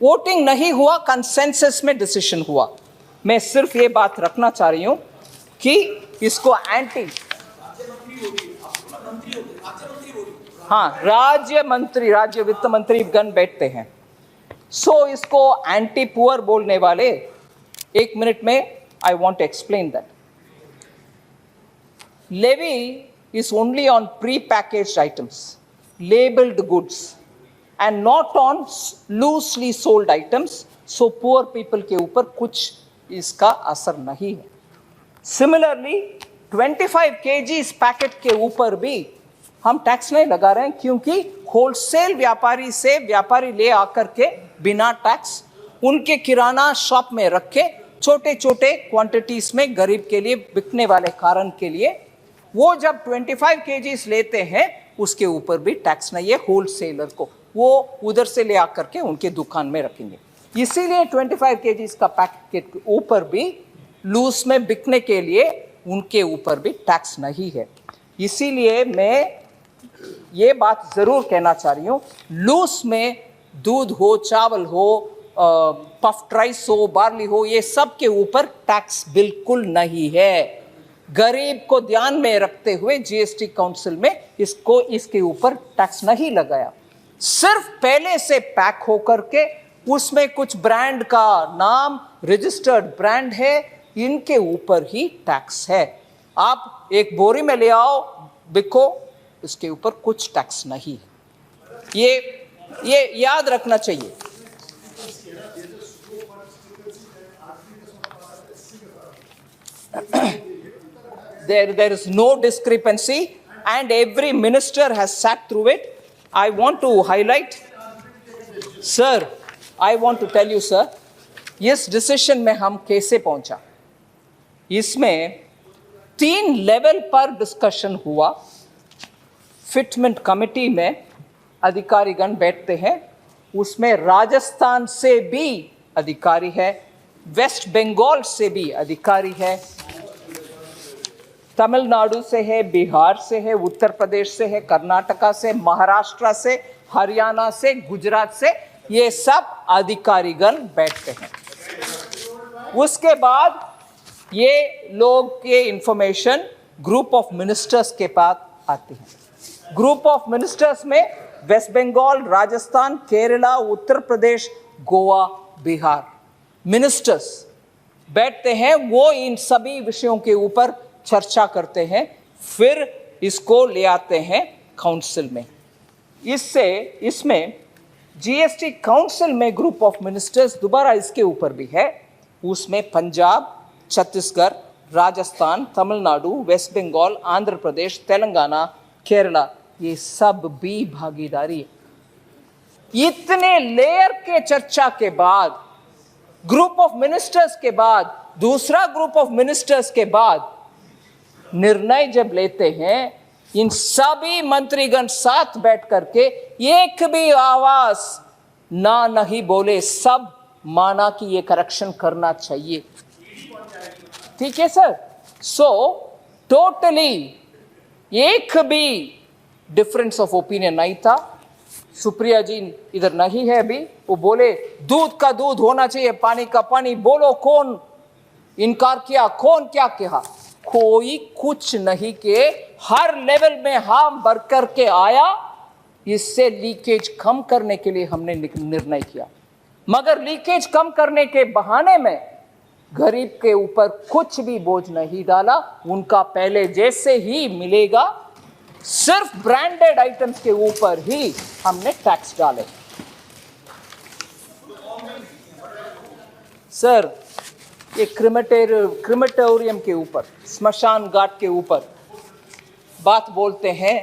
Voting नहीं हुआ, consensus में decision हुआ. मैं सिर्फ ये बात रखना चाह रही हूं कि इसको एंटी, हाँ, राज्य मंत्री, राज्य वित्त मंत्री गण बैठते हैं. सो इसको एंटी पुअर बोलने वाले, 1 मिनट में I want to explain that. Levy is only on pre-packaged items, labeled goods, and not on loosely sold items. So poor people के ऊपर कुछ इसका असर नहीं है. Similarly, 25 kgs पैकेट के ऊपर भी हम टैक्स नहीं लगा रहे हैं, क्योंकि होलसेल व्यापारी से व्यापारी ले आकर के बिना टैक्स उनके किराना शॉप में रख के छोटे छोटे क्वांटिटीज में गरीब के लिए बिकने वाले कारण के लिए वो जब 25 kgs लेते हैं उसके ऊपर भी टैक्स नहीं है. होलसेलर को वो उधर से ले आकर के उनके दुकान में रखेंगे. इसीलिए 25 kgs का पैकेट के ऊपर भी लूज में बिकने के लिए उनके ऊपर भी टैक्स नहीं है. इसीलिए मैं ये बात जरूर कहना चाह रही हूँ, लूज में दूध हो, चावल हो, पफ्ड राइस हो, बार्ली हो, ये सब के ऊपर टैक्स बिल्कुल नहीं है. गरीब को ध्यान में रखते हुए जीएसटी काउंसिल में इसके ऊपर टैक्स नहीं लगाया. सिर्फ पहले से पैक होकर के उसमें कुछ ब्रांड का नाम रजिस्टर्ड ब्रांड है, इनके ऊपर ही टैक्स है. आप एक बोरी में ले आओ, बिको, इसके ऊपर कुछ टैक्स नहीं है. ये याद रखना चाहिए. There is no discrepancy and every minister has sat through it. I want to highlight, sir, I want to tell you, sir, इस डिसीजन में हम कैसे पहुंचा. इसमें 3 लेवल पर डिस्कशन हुआ. फिटमेंट कमेटी में अधिकारीगण बैठते हैं, उसमें राजस्थान से भी अधिकारी है, वेस्ट बंगाल से भी अधिकारी है, तमिलनाडु से है, बिहार से है, उत्तर प्रदेश से है, कर्नाटका से, महाराष्ट्र से, हरियाणा से, गुजरात से, ये सब अधिकारीगण बैठते हैं. उसके बाद ये लोग के इंफॉर्मेशन ग्रुप ऑफ मिनिस्टर्स के पास आती है. ग्रुप ऑफ मिनिस्टर्स में वेस्ट बंगाल, राजस्थान, केरला, उत्तर प्रदेश, गोवा, बिहार मिनिस्टर्स बैठते हैं. वो इन सभी विषयों के ऊपर चर्चा करते हैं, फिर इसको ले आते हैं काउंसिल में. इसमें जीएसटी काउंसिल में ग्रुप ऑफ मिनिस्टर्स दोबारा इसके ऊपर भी है. उसमें पंजाब, छत्तीसगढ़, राजस्थान, तमिलनाडु, वेस्ट बंगाल, आंध्र प्रदेश, तेलंगाना, केरला, ये सब भी भागीदारी है. इतने लेयर के चर्चा के बाद, ग्रुप ऑफ मिनिस्टर्स के बाद, दूसरा ग्रुप ऑफ मिनिस्टर्स के बाद निर्णय जब लेते हैं, इन सभी मंत्रीगण साथ बैठ करके एक भी आवाज ना नहीं बोले, सब माना कि ये करेक्शन करना चाहिए। ठीक है सर। सो टोटली एक भी डिफरेंस ऑफ ओपिनियन नहीं था। सुप्रिया जी इधर नहीं है अभी, वो बोले दूध का दूध होना चाहिए, पानी का पानी। बोलो कौन इनकार किया, कौन क्या कहा? कोई कुछ नहीं के, हर लेवल में हम बढ़ करके आया। इससे लीकेज कम करने के लिए हमने निर्णय किया, मगर लीकेज कम करने के बहाने में गरीब के ऊपर कुछ भी बोझ नहीं डाला। उनका पहले जैसे ही मिलेगा, सिर्फ ब्रांडेड आइटम्स के ऊपर ही हमने टैक्स डाले। सर, ये क्रिमेटोरियम के ऊपर, स्मशान घाट के ऊपर बात बोलते हैं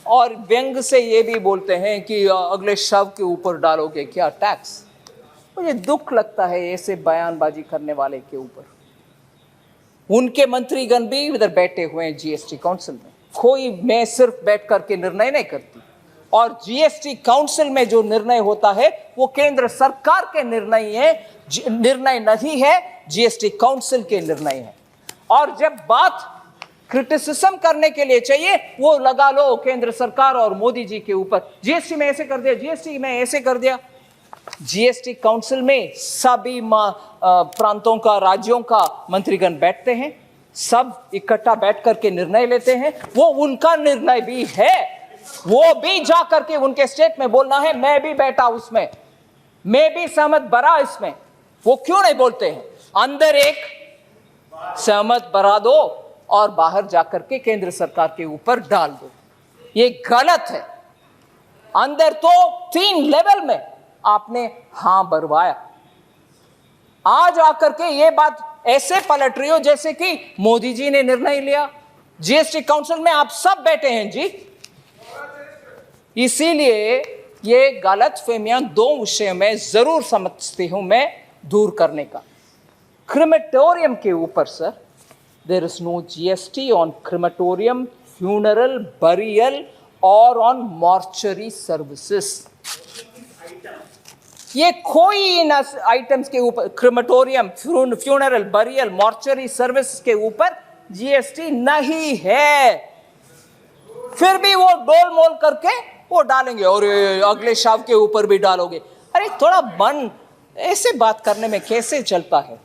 और व्यंग से ये भी बोलते हैं कि अगले शव के ऊपर डालोगे क्या टैक्स। मुझे दुख लगता है ऐसे बयानबाजी करने वाले के ऊपर। उनके मंत्रीगण भी इधर बैठे हुए हैं जीएसटी काउंसिल में। कोई, मैं सिर्फ बैठ करके निर्णय नहीं करती, और जीएसटी काउंसिल में जो निर्णय होता है वो केंद्र सरकार के निर्णय नहीं है, जीएसटी काउंसिल के निर्णय है। और जब बात क्रिटिसिज्म करने के लिए चाहिए, वो लगा लो केंद्र सरकार और मोदी जी के ऊपर। जीएसटी में ऐसे कर दिया, जीएसटी में ऐसे कर दिया। जीएसटी काउंसिल में सभी प्रांतों का, राज्यों का मंत्रीगण बैठते हैं, सब इकट्ठा बैठ करके निर्णय लेते हैं। वो उनका निर्णय भी है, वो भी जा करके उनके स्टेट में बोलना है, मैं भी बैठा उसमें, मैं भी सहमत बरा इसमें। वो क्यों नहीं बोलते हैं? अंदर एक सहमत बरा दो और बाहर जाकर के केंद्र सरकार के ऊपर डाल दो। ये गलत है। अंदर तो 3 लेवल में आपने हां भरवाया, आज आकर के ये बात ऐसे पलट रही हो जैसे कि मोदी जी ने निर्णय लिया। जीएसटी काउंसिल में आप सब बैठे हैं जी। इसीलिए ये गलतफहमियां 2 विषय में जरूर समझती हूं मैं दूर करने का। क्रिमेटोरियम के ऊपर sir, there is no GST on crematorium, funeral, burial और ऑन मॉर्चरी सर्विसेज। ये कोई इन आइटम्स के ऊपर, crematorium, funeral, burial, mortuary service के ऊपर जीएसटी नहीं है। फिर भी वो डोल मोल करके वो डालेंगे और अगले शव के ऊपर भी डालोगे। अरे थोड़ा मन ऐसे बात करने में कैसे चलता है?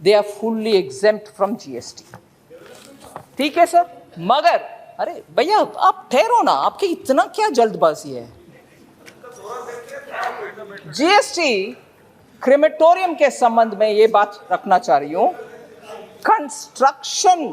They are fully exempt from GST. ठीक है सर, मगर अरे भैया आप ठहरो ना, आपकी इतना क्या जल्दबाजी है? जीएसटी क्रिमेटोरियम के संबंध में ये बात रखना चाह रही हूं। Construction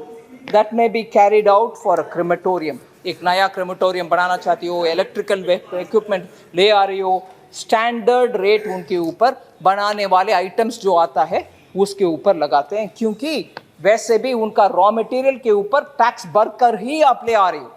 that may be carried out for a crematorium, एक नया क्रिमेटोरियम बनाना चाहती हो, इलेक्ट्रिकल इक्विपमेंट ले आ रही हो, स्टैंडर्ड रेट उनके ऊपर बनाने वाले आइटम्स जो आता है उसके ऊपर लगाते हैं, क्योंकि वैसे भी उनका रॉ मटेरियल के ऊपर टैक्स भरकर ही आप ले आ रही हो।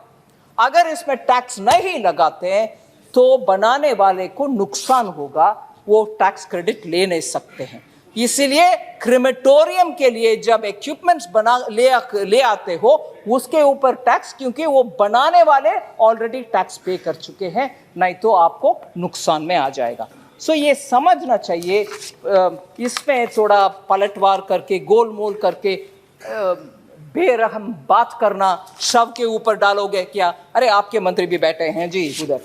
अगर इसमें टैक्स नहीं लगाते हैं तो बनाने वाले को नुकसान होगा, वो टैक्स क्रेडिट ले नहीं सकते हैं। इसीलिए क्रिमेटोरियम के लिए जब इक्विपमेंट्स ले आते हो उसके ऊपर टैक्स, क्योंकि वो बनाने वाले ऑलरेडी टैक्स पे कर चुके हैं, नहीं तो आपको नुकसान में आ जाएगा। सो ये समझना चाहिए। इसमें थोड़ा पलटवार करके, गोलमोल करके, बेरहम बात करना, शव के ऊपर डालोगे क्या? अरे आपके मंत्री भी बैठे हैं जी उधर।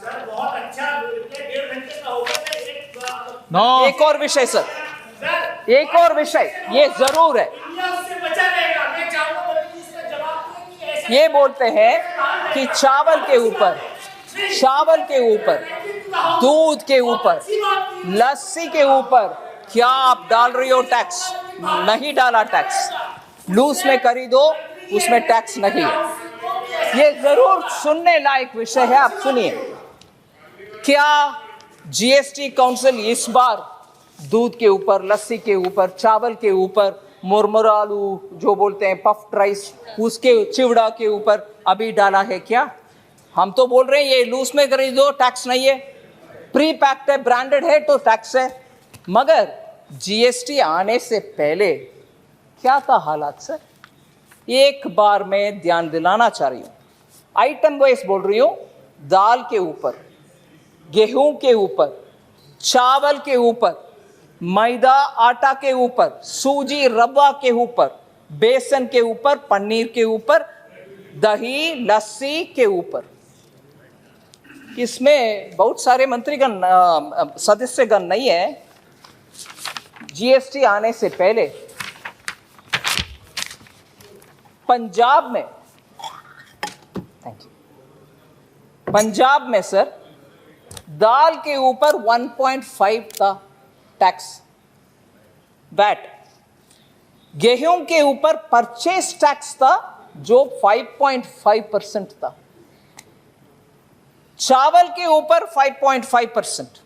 सर बहुत अच्छा, 1.5 घंटे का हो गया। नो, एक और विषय सर, एक और विषय ये जरूर है। इंडिया उससे बचा रहेगा। मैं चाहूंगा मोदी जी इसका जवाब दें कि ऐसे ये बोलते हैं कि चावल के ऊपर, दूध के ऊपर, लस्सी के ऊपर क्या आप डाल रही हो टैक्स? नहीं डाला टैक्स। लूज में खरीदो उसमें टैक्स नहीं है। ये जरूर सुनने लायक विषय है, आप सुनिए। क्या जीएसटी काउंसिल इस बार दूध के ऊपर, लस्सी के ऊपर, चावल के ऊपर, मुरमुरालू जो बोलते हैं पफ्ड राइस, उसके चिवड़ा के ऊपर अभी डाला है क्या? हम तो बोल रहे हैं ये लूज में खरीदो टैक्स नहीं है, प्री पैक्ड है, ब्रांडेड है तो टैक्स है। मगर जीएसटी आने से पहले क्या था हालात सर? एक बार मैं ध्यान दिलाना चाह रही हूं, आइटम वाइज बोल रही हूं, दाल के ऊपर, गेहूं के ऊपर, चावल के ऊपर, मैदा आटा के ऊपर, सूजी रवा के ऊपर, बेसन के ऊपर, पनीर के ऊपर, दही लस्सी के ऊपर। इसमें बहुत सारे मंत्रीगण सदस्यगण नहीं है। जीएसटी आने से पहले पंजाब में, पंजाब में सर दाल के ऊपर 1.5 था टैक्स वैट, गेहूं के ऊपर परचेस टैक्स था जो 5.5% था, चावल के ऊपर 5.5%,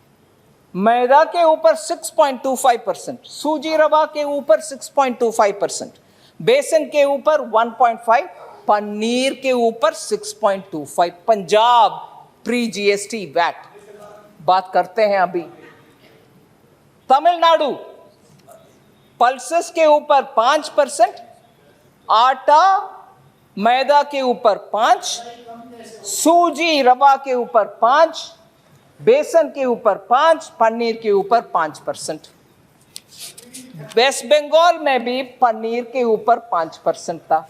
मैदा के ऊपर 6.25%, सूजी रवा के ऊपर 6.25%, बेसन के ऊपर 1.5, पनीर के ऊपर 6.25। पंजाब प्री जीएसटी वैट बात करते हैं अभी। तमिलनाडु पल्सेस के ऊपर 5%, आटा मैदा के ऊपर 5, सूजी रवा के ऊपर 5, बेसन के ऊपर 5, पनीर के ऊपर 5%। वेस्ट बंगाल में भी पनीर के ऊपर 5% था।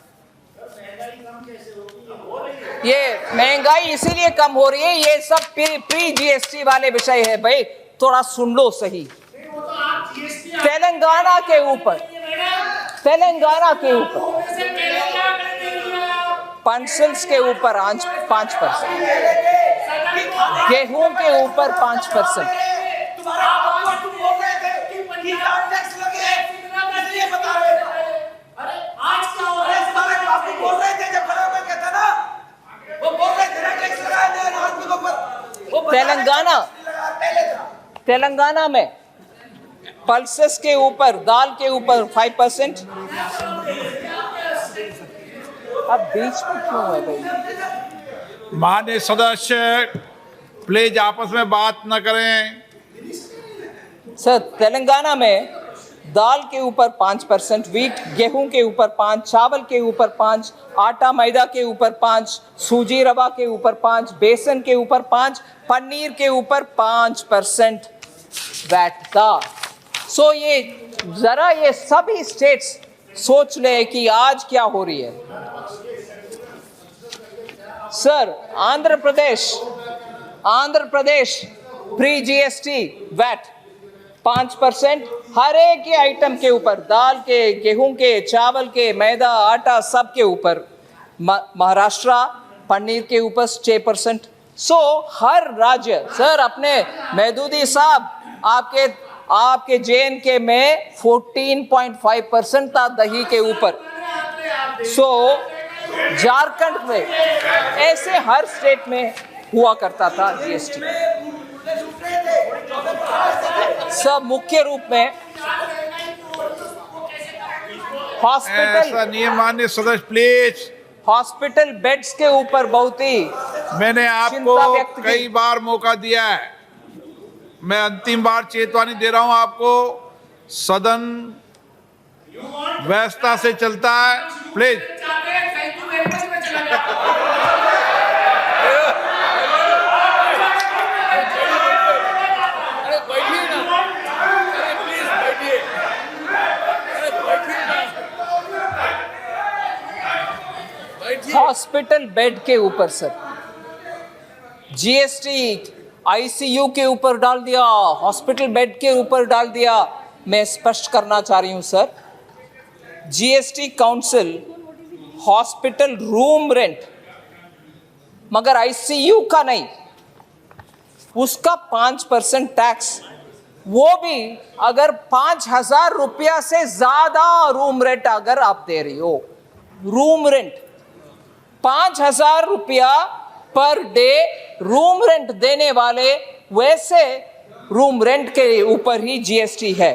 ये महंगाई इसीलिए कम हो रही है, ये सब प्री जीएसटी वाले विषय है भाई, थोड़ा सुन लो सही। तेलंगाना के ऊपर, तेलंगाना के ऊपर पेंसिल्स के ऊपर 5%, गेहूं के ऊपर 5%, तेलंगाना में पल्सेस के ऊपर, दाल के ऊपर 5%। अब बीच में क्यों है भाई? माननीय सदस्य प्लीज आपस में बात न करें। सर तेलंगाना में दाल के ऊपर 5%, वीट गेहूं के ऊपर 5, चावल के ऊपर 5, आटा मैदा के ऊपर 5, सूजी रवा के ऊपर 5, बेसन के ऊपर 5, पनीर के ऊपर 5% वैट था। सो ये जरा ये सभी स्टेट्स सोच ले कि आज क्या हो रही है। Sir Andhra Pradesh pre GST VAT 5% हर एक के आइटम के ऊपर, दाल के, गेहूं के, चावल के, मैदा आटा सब के ऊपर। महाराष्ट्र पनीर के ऊपर 6%। सो हर राज्य, सर अपने महदूदी साहब आपके JNK में 14.5% था दही के ऊपर। सो झारखंड में ऐसे हर स्टेट में हुआ करता था जीएसटी। सब मुख्य रूप में हॉस्पिटल, माननीय सदस्य प्लीज, हॉस्पिटल बेड्स के ऊपर बहुत ही मैंने आपको कई बार मौका दिया है, मैं अंतिम बार चेतावनी दे रहा हूं आपको। सदन व्यवस्था से चलता है, प्लीज। हॉस्पिटल बेड के ऊपर सर जीएसटी आईसीयू के ऊपर डाल दिया, हॉस्पिटल बेड के ऊपर डाल दिया। मैं स्पष्ट करना चाह रही हूं sir, GST council hospital room rent, मगर आईसीयू का नहीं, उसका 5% टैक्स, वो भी अगर 5,000 रुपया से ज्यादा रूम रेंट अगर आप दे रही हो, रूम रेंट 5,000 रुपया पर डे रूम रेंट देने वाले, वैसे रूम रेंट के ऊपर ही जीएसटी है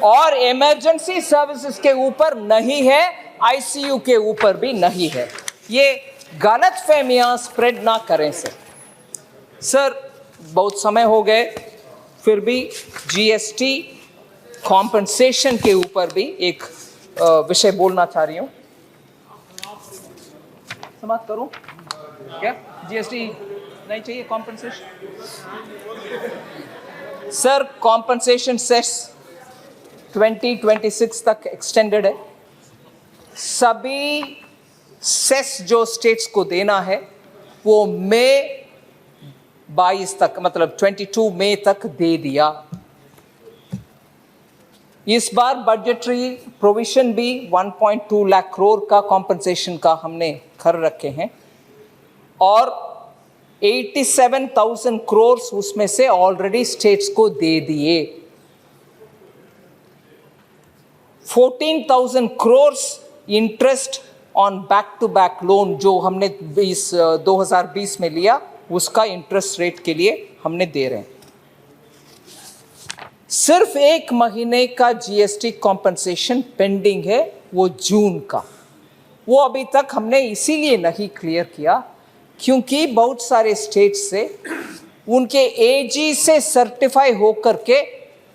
और इमरजेंसी सर्विसेज के ऊपर नहीं है, आईसीयू के ऊपर भी नहीं है। ये गलत फहमियां स्प्रेड ना करें सर। बहुत समय हो गए, फिर भी जीएसटी कॉम्पनसेशन के ऊपर भी एक विषय बोलना चाह रही हूं। समाप्त करूं क्या? जीएसटी नहीं चाहिए कॉम्पनसेशन? सर कॉम्पनसेशन सेस 2026 तक एक्सटेंडेड है। सभी सेस जो स्टेट्स को देना है वो मई 22 तक, मतलब 22 मई तक दे दिया। इस बार बजटरी प्रोविजन भी 1.2 लाख करोड़ का कॉम्पनसेशन का हमने कर रखे हैं और 87,000 करोड़ उसमें से ऑलरेडी स्टेट्स को दे दिए। 14,000 crore interest on back to back loan जो हमने 2020 में लिया उसका इंटरेस्ट रेट के लिए हमने दे रहे हैं। सिर्फ एक महीने का जीएसटी कॉम्पनसेशन पेंडिंग है, वो जून का। वो अभी तक हमने इसीलिए नहीं क्लियर किया क्योंकि बहुत सारे स्टेट से उनके एजी से सर्टिफाई होकर के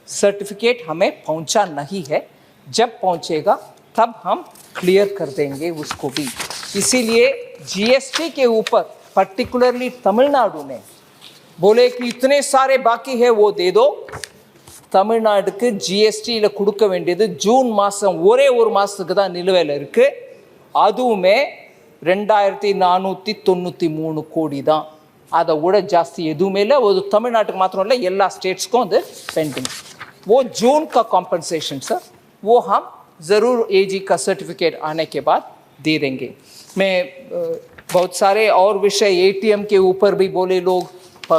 सर्टिफिकेट हमें पहुंचा नहीं है। जब पहुंचेगा तब हम क्लियर कर देंगे उसको भी। इसीलिए जीएसटी के ऊपर पर्टिकुलरली तमिलनाडु ने बोले कि इतने सारे बाकी है वो दे दो। தமிழ்நாடுக்கு ஜிஎஸ்டியில் கொடுக்க வேண்டியது ஜூன் மாதம் ஒரே ஒரு மாதத்துக்கு தான் நிலுவையில் இருக்குது, அதுவுமே 2493 கோடி தான்। அதை விட ஜாஸ்தி எதுவுமே இல்லை। ஒரு தமிழ்நாட்டுக்கு மாத்திரம் இல்லை, எல்லா ஸ்டேட்ஸ்க்கும் அது पेंडिंग। वो जून का कॉम्पनसेशन सर वो हम ज़रूर एजी का सर्टिफिकेट आने के बाद दे देंगे। मैं बहुत सारे और विषय एटीएम के ऊपर भी बोले लोग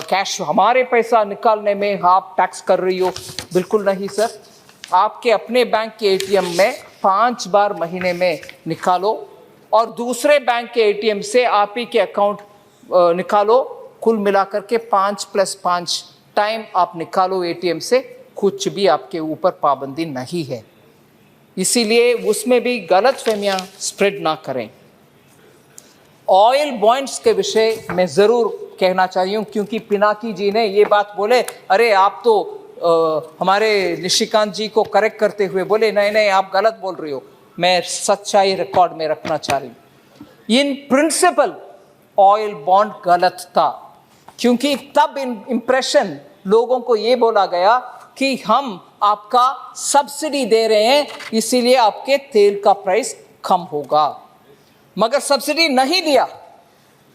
कैश हमारे पैसा निकालने में आप टैक्स कर रही हो। बिल्कुल नहीं सर, आपके अपने बैंक के एटीएम में 5 बार महीने में निकालो और दूसरे बैंक के एटीएम से आप ही के अकाउंट निकालो। कुल मिलाकर के 5+5 टाइम आप निकालो एटीएम से, कुछ भी आपके ऊपर पाबंदी नहीं है। इसीलिए उसमें भी गलत फहमियाँ स्प्रेड ना करें। ऑयल बॉन्ड्स के विषय में ज़रूर कहना चाहिए क्योंकि पिनाकी जी ने ये बात बोले, अरे आप तो हमारे निशिकांत जी को करेक्ट करते हुए बोले नहीं नहीं आप गलत बोल रही हो। मैं सच्चाई रिकॉर्ड में रखना चाह रही हूँ। इन प्रिंसिपल ऑयल बॉन्ड गलत था क्योंकि तब इंप्रेशन लोगों को ये बोला गया कि हम आपका सब्सिडी दे रहे हैं इसीलिए आपके तेल का प्राइस कम होगा, मगर सब्सिडी नहीं दिया।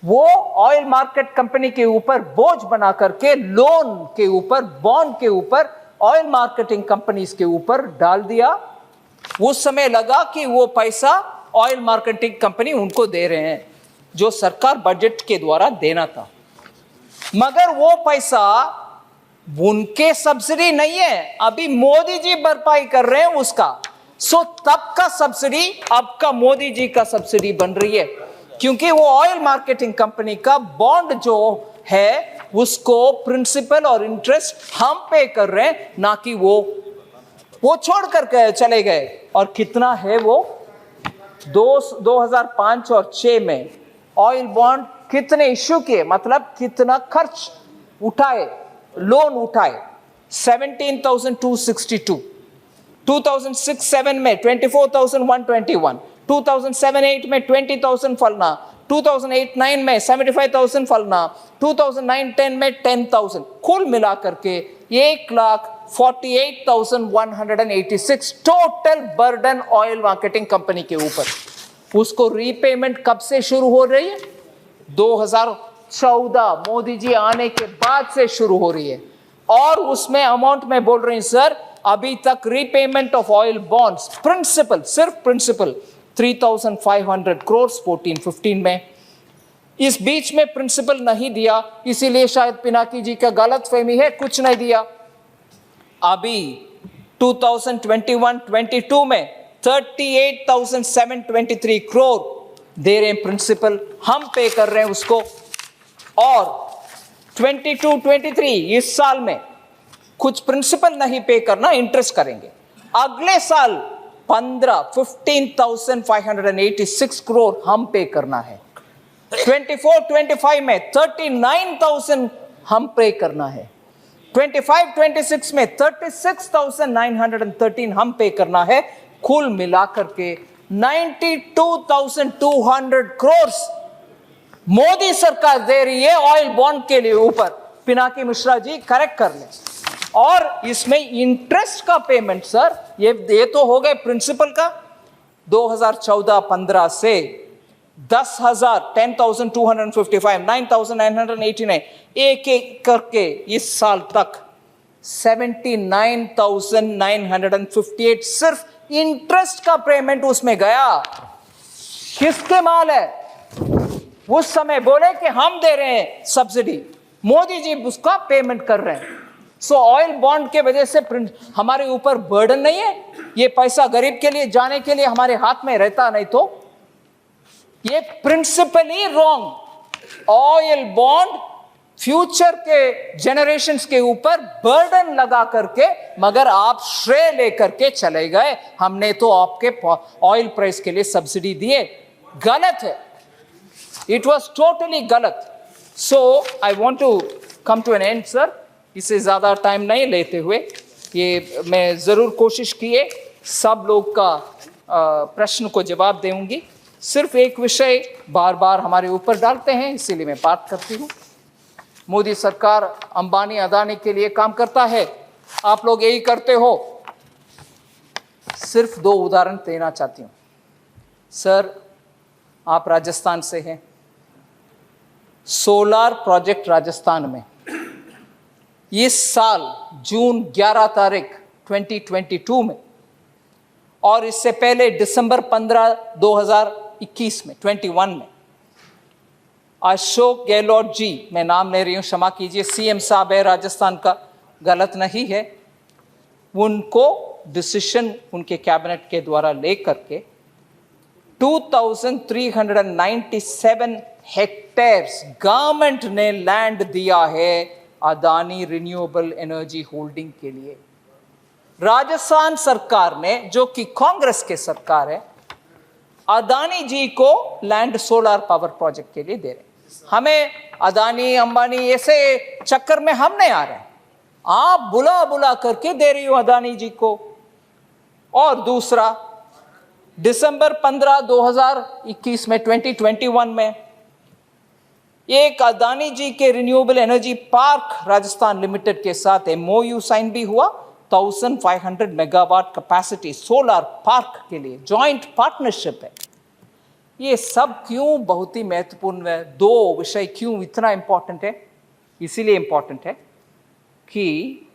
वो ऑयल मार्केट कंपनी के ऊपर बोझ बना करके लोन के ऊपर, बॉन्ड के ऊपर, ऑयल मार्केटिंग कंपनीज के ऊपर डाल दिया। उस समय लगा कि वो पैसा ऑयल मार्केटिंग कंपनी उनको दे रहे हैं जो सरकार बजट के द्वारा देना था, मगर वो पैसा उनके सब्सिडी नहीं है, अभी मोदी जी भरपाई कर रहे हैं उसका। सो तब का सब्सिडी अब का मोदी जी का सब्सिडी बन रही है क्योंकि वो ऑयल मार्केटिंग कंपनी का बॉन्ड जो है उसको प्रिंसिपल और इंटरेस्ट हम पे कर रहे हैं, ना कि वो छोड़ कर चले गए। और कितना है वो 2005 और 6 में ऑयल बॉन्ड कितने इश्यू किए, मतलब कितना खर्च उठाए, लोन उठाए 17,262। 2006-7 में 24,121, 2007-8 में 20,000 फलना, 2008-9 में 75,000 फलना, 2009-10 में 10,000, कुल मिलाकर के 1,48,186 total burden oil marketing company के ऊपर। उसको रीपेमेंट कब से शुरू हो रही है? 2014 मोदी जी आने के बाद से शुरू हो रही है और उसमें अमाउंट में बोल रही हूं सर, अभी तक repayment of oil bonds principal, सिर्फ प्रिंसिपल 3,500 करोड़ 14-15 में। इस बीच में प्रिंसिपल नहीं दिया, इसीलिए शायद पिनाकी जी का गलत फहमी है, कुछ नहीं दिया। अभी 2021-22 में 38,723 करोड़ दे रहे हैं प्रिंसिपल, हम पे कर रहे हैं उसको। और 22-23 इस साल में कुछ प्रिंसिपल नहीं पे करना, इंटरेस्ट करेंगे। अगले साल 15,586 करोड़ हम पे करना है। 24-25 में 39,000 हम पे करना है। 25-26 में 36,913 हम पे करना है। कुल मिलाकर के 92,200 करोड़ मोदी सरकार दे रही है ऑयल बॉन्ड के लिए ऊपर। पिनाकी मिश्रा जी करेक्ट कर लें। और इसमें इंटरेस्ट का पेमेंट सर, ये तो हो गए प्रिंसिपल का। 2014-15 से 10,255, 9,989 एक एक करके इस साल तक 79,958 सिर्फ इंटरेस्ट का पेमेंट उसमें गया। किसके माल है? उस समय बोले कि हम दे रहे हैं सब्सिडी, मोदी जी उसका पेमेंट कर रहे हैं। सो ऑयल बॉन्ड के वजह से हमारे ऊपर बर्डन नहीं है। ये पैसा गरीब के लिए जाने के लिए हमारे हाथ में रहता, नहीं तो ये principally wrong. Oil bond future के जनरेशंस के ऊपर बर्डन लगा करके, मगर आप श्रेय लेकर के चले गए। हमने तो आपके ऑयल प्राइस के लिए सब्सिडी दिए, गलत है। इट वॉज टोटली गलत। So I want to come to an end sir. इससे ज़्यादा टाइम नहीं लेते हुए, ये मैं ज़रूर कोशिश किए सब लोग का प्रश्न को जवाब दूंगी। सिर्फ एक विषय बार बार हमारे ऊपर डालते हैं, इसीलिए मैं बात करती हूँ। मोदी सरकार अंबानी अदानी के लिए काम करता है, आप लोग यही करते हो। सिर्फ 2 उदाहरण देना चाहती हूँ सर। आप राजस्थान से हैं, सोलार प्रोजेक्ट राजस्थान में इस साल जून 11 तारीख 2022 में, और इससे पहले दिसंबर 15 2021 में 21 में अशोक गहलोत जी, मैं नाम ले रही हूं, क्षमा कीजिए, सीएम साहब है राजस्थान का, गलत नहीं है, उनको डिसीजन उनके कैबिनेट के द्वारा लेकर के 2397 हेक्टेयर्स गवर्नमेंट ने लैंड दिया है अदानी रिन्यूएबल एनर्जी होल्डिंग के लिए। राजस्थान सरकार ने, जो कि कांग्रेस के सरकार है, अदानी जी को लैंड सोलर पावर प्रोजेक्ट के लिए दे रहे हैं। हमें अदानी अंबानी ऐसे चक्कर में हम नहीं आ रहे हैं, आप बुला बुला करके दे रही हो अदानी जी को। और दूसरा, दिसंबर 15 2021 में 2021 में एक अदानी जी के renewable energy park Rajasthan limited के साथ MOU साइन भी हुआ। 1500 मेगावाट कैपेसिटी सोलर पार्क के लिए जॉइंट पार्टनरशिप है। ये सब क्यों बहुत ही महत्वपूर्ण है? 2 विषय क्यों इतना इंपॉर्टेंट है? इसीलिए इंपॉर्टेंट है कि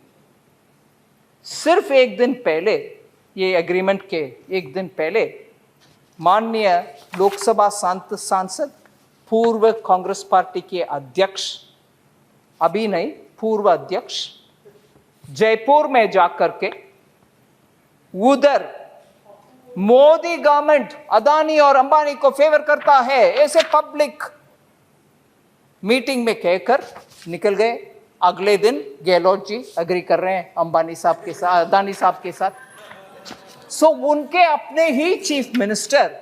सिर्फ एक दिन पहले, ये एग्रीमेंट के एक दिन पहले, माननीय लोकसभा सांसद, पूर्व कांग्रेस पार्टी के अध्यक्ष, अभी नहीं पूर्व अध्यक्ष, जयपुर में जाकर के उधर मोदी गवर्नमेंट अदानी और अंबानी को फेवर करता है ऐसे पब्लिक मीटिंग में कहकर निकल गए। अगले दिन गहलोत जी एग्री कर रहे हैं अंबानी साहब के साथ, अदानी साहब के साथ। सो उनके अपने ही चीफ मिनिस्टर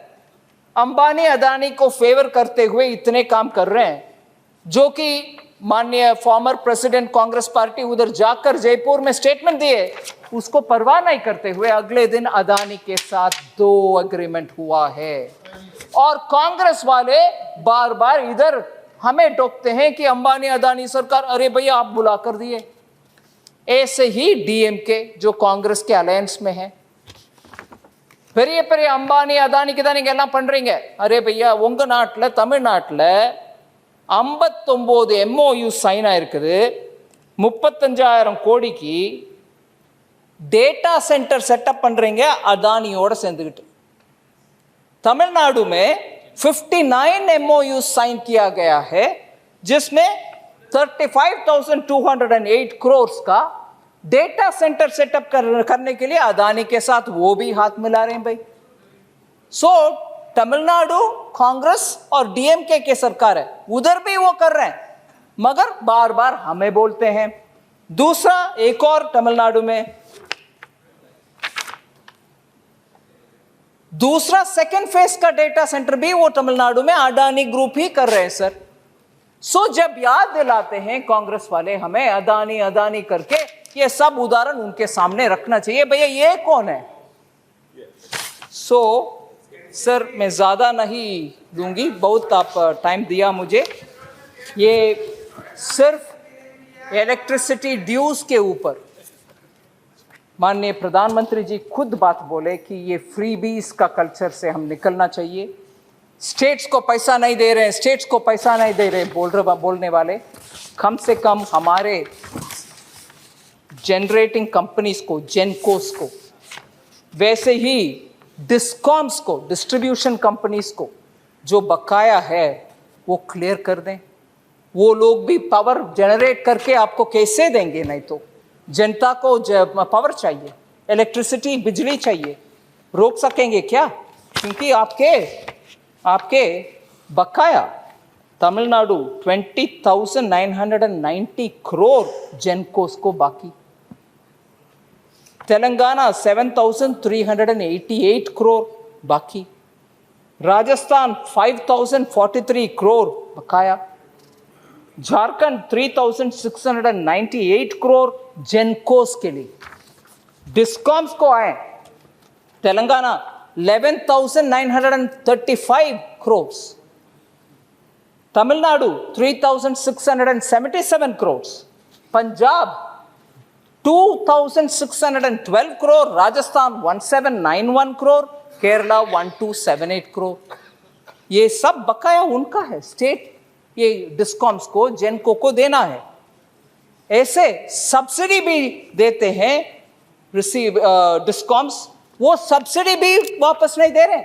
अंबानी अदानी को फेवर करते हुए इतने काम कर रहे हैं, जो कि माननीय फॉर्मर प्रेसिडेंट कांग्रेस पार्टी उधर जाकर जयपुर में स्टेटमेंट दिए, उसको परवाह नहीं करते हुए अगले दिन अदानी के साथ 2 एग्रीमेंट हुआ है। और कांग्रेस वाले बार बार इधर हमें टोकते हैं कि अंबानी अदानी सरकार, अरे भैया आप बुला कर दिए। ऐसे ही डीएमके जो कांग्रेस के अलायंस में है, பெரிய பெரிய அம்பானி அதானிக்கு தான் நீங்க எல்லாம் பண்றீங்க. அரே பையா, உங்க நாட்டில் தமிழ்நாட்டில் 59 MOU சைன் ஆயிருக்குது. 35,000 கோடிக்கு डेटा सेंटर सेटअप பண்றீங்க अदानियोட சேர்ந்துக்கிட்டு. तमिलनाडु में 59 MOU साइन किया गया है, जिसमें 35,208 करोड़ का डेटा सेंटर सेटअप करने के लिए अदानी के साथ वो भी हाथ मिला रहे हैं भाई। सो तमिलनाडु कांग्रेस और डीएमके के सरकार है, उधर भी वो कर रहे हैं, मगर बार बार हमें बोलते हैं। दूसरा, एक और तमिलनाडु में दूसरा सेकेंड फेज का डेटा सेंटर भी वो तमिलनाडु में अडानी ग्रुप ही कर रहे हैं सर। सो जब याद दिलाते हैं कांग्रेस वाले हमें अदानी अदानी करके, ये सब उदाहरण उनके सामने रखना चाहिए, भैया ये कौन है। सो सर मैं ज़्यादा नहीं दूंगी, बहुत आप टाइम दिया मुझे। ये सिर्फ इलेक्ट्रिसिटी ड्यूज के ऊपर माननीय प्रधानमंत्री जी खुद बात बोले कि ये फ्रीबीज का कल्चर से हम निकलना चाहिए। स्टेट्स को पैसा नहीं दे रहे हैं, स्टेट्स को पैसा नहीं दे रहे बोलने वाले, कम से कम हमारे जनरेटिंग कंपनीज को, जेनकोस को, वैसे ही डिस्कॉम्स को, डिस्ट्रीब्यूशन कंपनीज को जो बकाया है वो क्लियर कर दें। वो लोग भी पावर जनरेट करके आपको कैसे देंगे? नहीं तो जनता को पावर चाहिए, इलेक्ट्रिसिटी, बिजली चाहिए, रोक सकेंगे क्या? क्योंकि आपके बकाया तमिलनाडु 20,990 करोड़ जेनकोस को बाकी, तेलंगाना 7,388 करोड़ बाकी, राजस्थान 5,043 करोड़ बकाया, झारखंड 3,698 करोड़ जेनकोस के लिए। डिस्कॉम्स को आए तेलंगाना 11,935 करोड़, तमिलनाडु 3,677 करोड़, पंजाब 2,612 करोड़, राजस्थान 1,791 करोड़, केरला 1,278 करोड़। ये सब बकाया उनका है, स्टेट ये डिस्कॉम्स को, जेनको को देना है। ऐसे सब्सिडी भी देते हैं डिस्कॉम्स, वो सब्सिडी भी वापस नहीं दे रहे।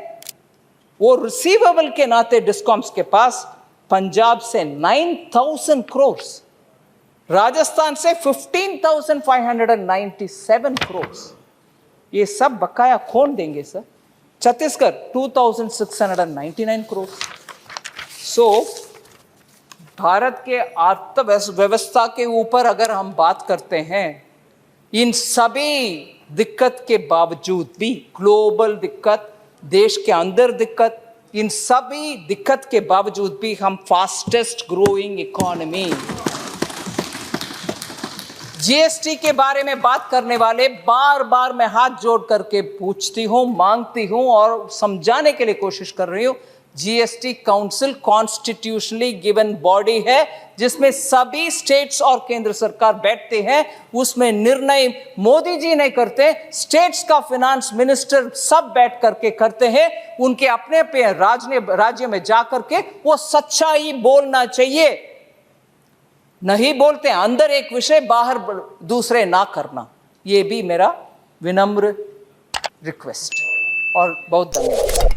वो रिसीवेबल के नाते डिस्कॉम्स के पास पंजाब से 9,000 करोड़, राजस्थान से 15,597 करोड़। ये सब बकाया कौन देंगे सर? छत्तीसगढ़ 2,699 करोड़। सो भारत के अर्थव्यवस्था के ऊपर अगर हम बात करते हैं, इन सभी दिक्कत के बावजूद भी, ग्लोबल दिक्कत, देश के अंदर दिक्कत, इन सभी दिक्कत के बावजूद भी हम फास्टेस्ट ग्रोइंग इकोनॉमी। जीएसटी के बारे में बात करने वाले बार बार मैं हाथ जोड़ करके पूछती हूं, मांगती हूं और समझाने के लिए कोशिश कर रही हूं। GST council constitutionally given body है जिसमें सभी स्टेट्स और केंद्र सरकार बैठते हैं। उसमें निर्णय मोदी जी नहीं करते, स्टेट्स का फाइनेंस मिनिस्टर सब बैठ करके करते हैं। उनके अपने पे राज्य में जा करके वो सच्चाई बोलना चाहिए। नहीं बोलते, अंदर एक विषय बाहर दूसरे ना करना, ये भी मेरा विनम्र रिक्वेस्ट। और बहुत धन्यवाद।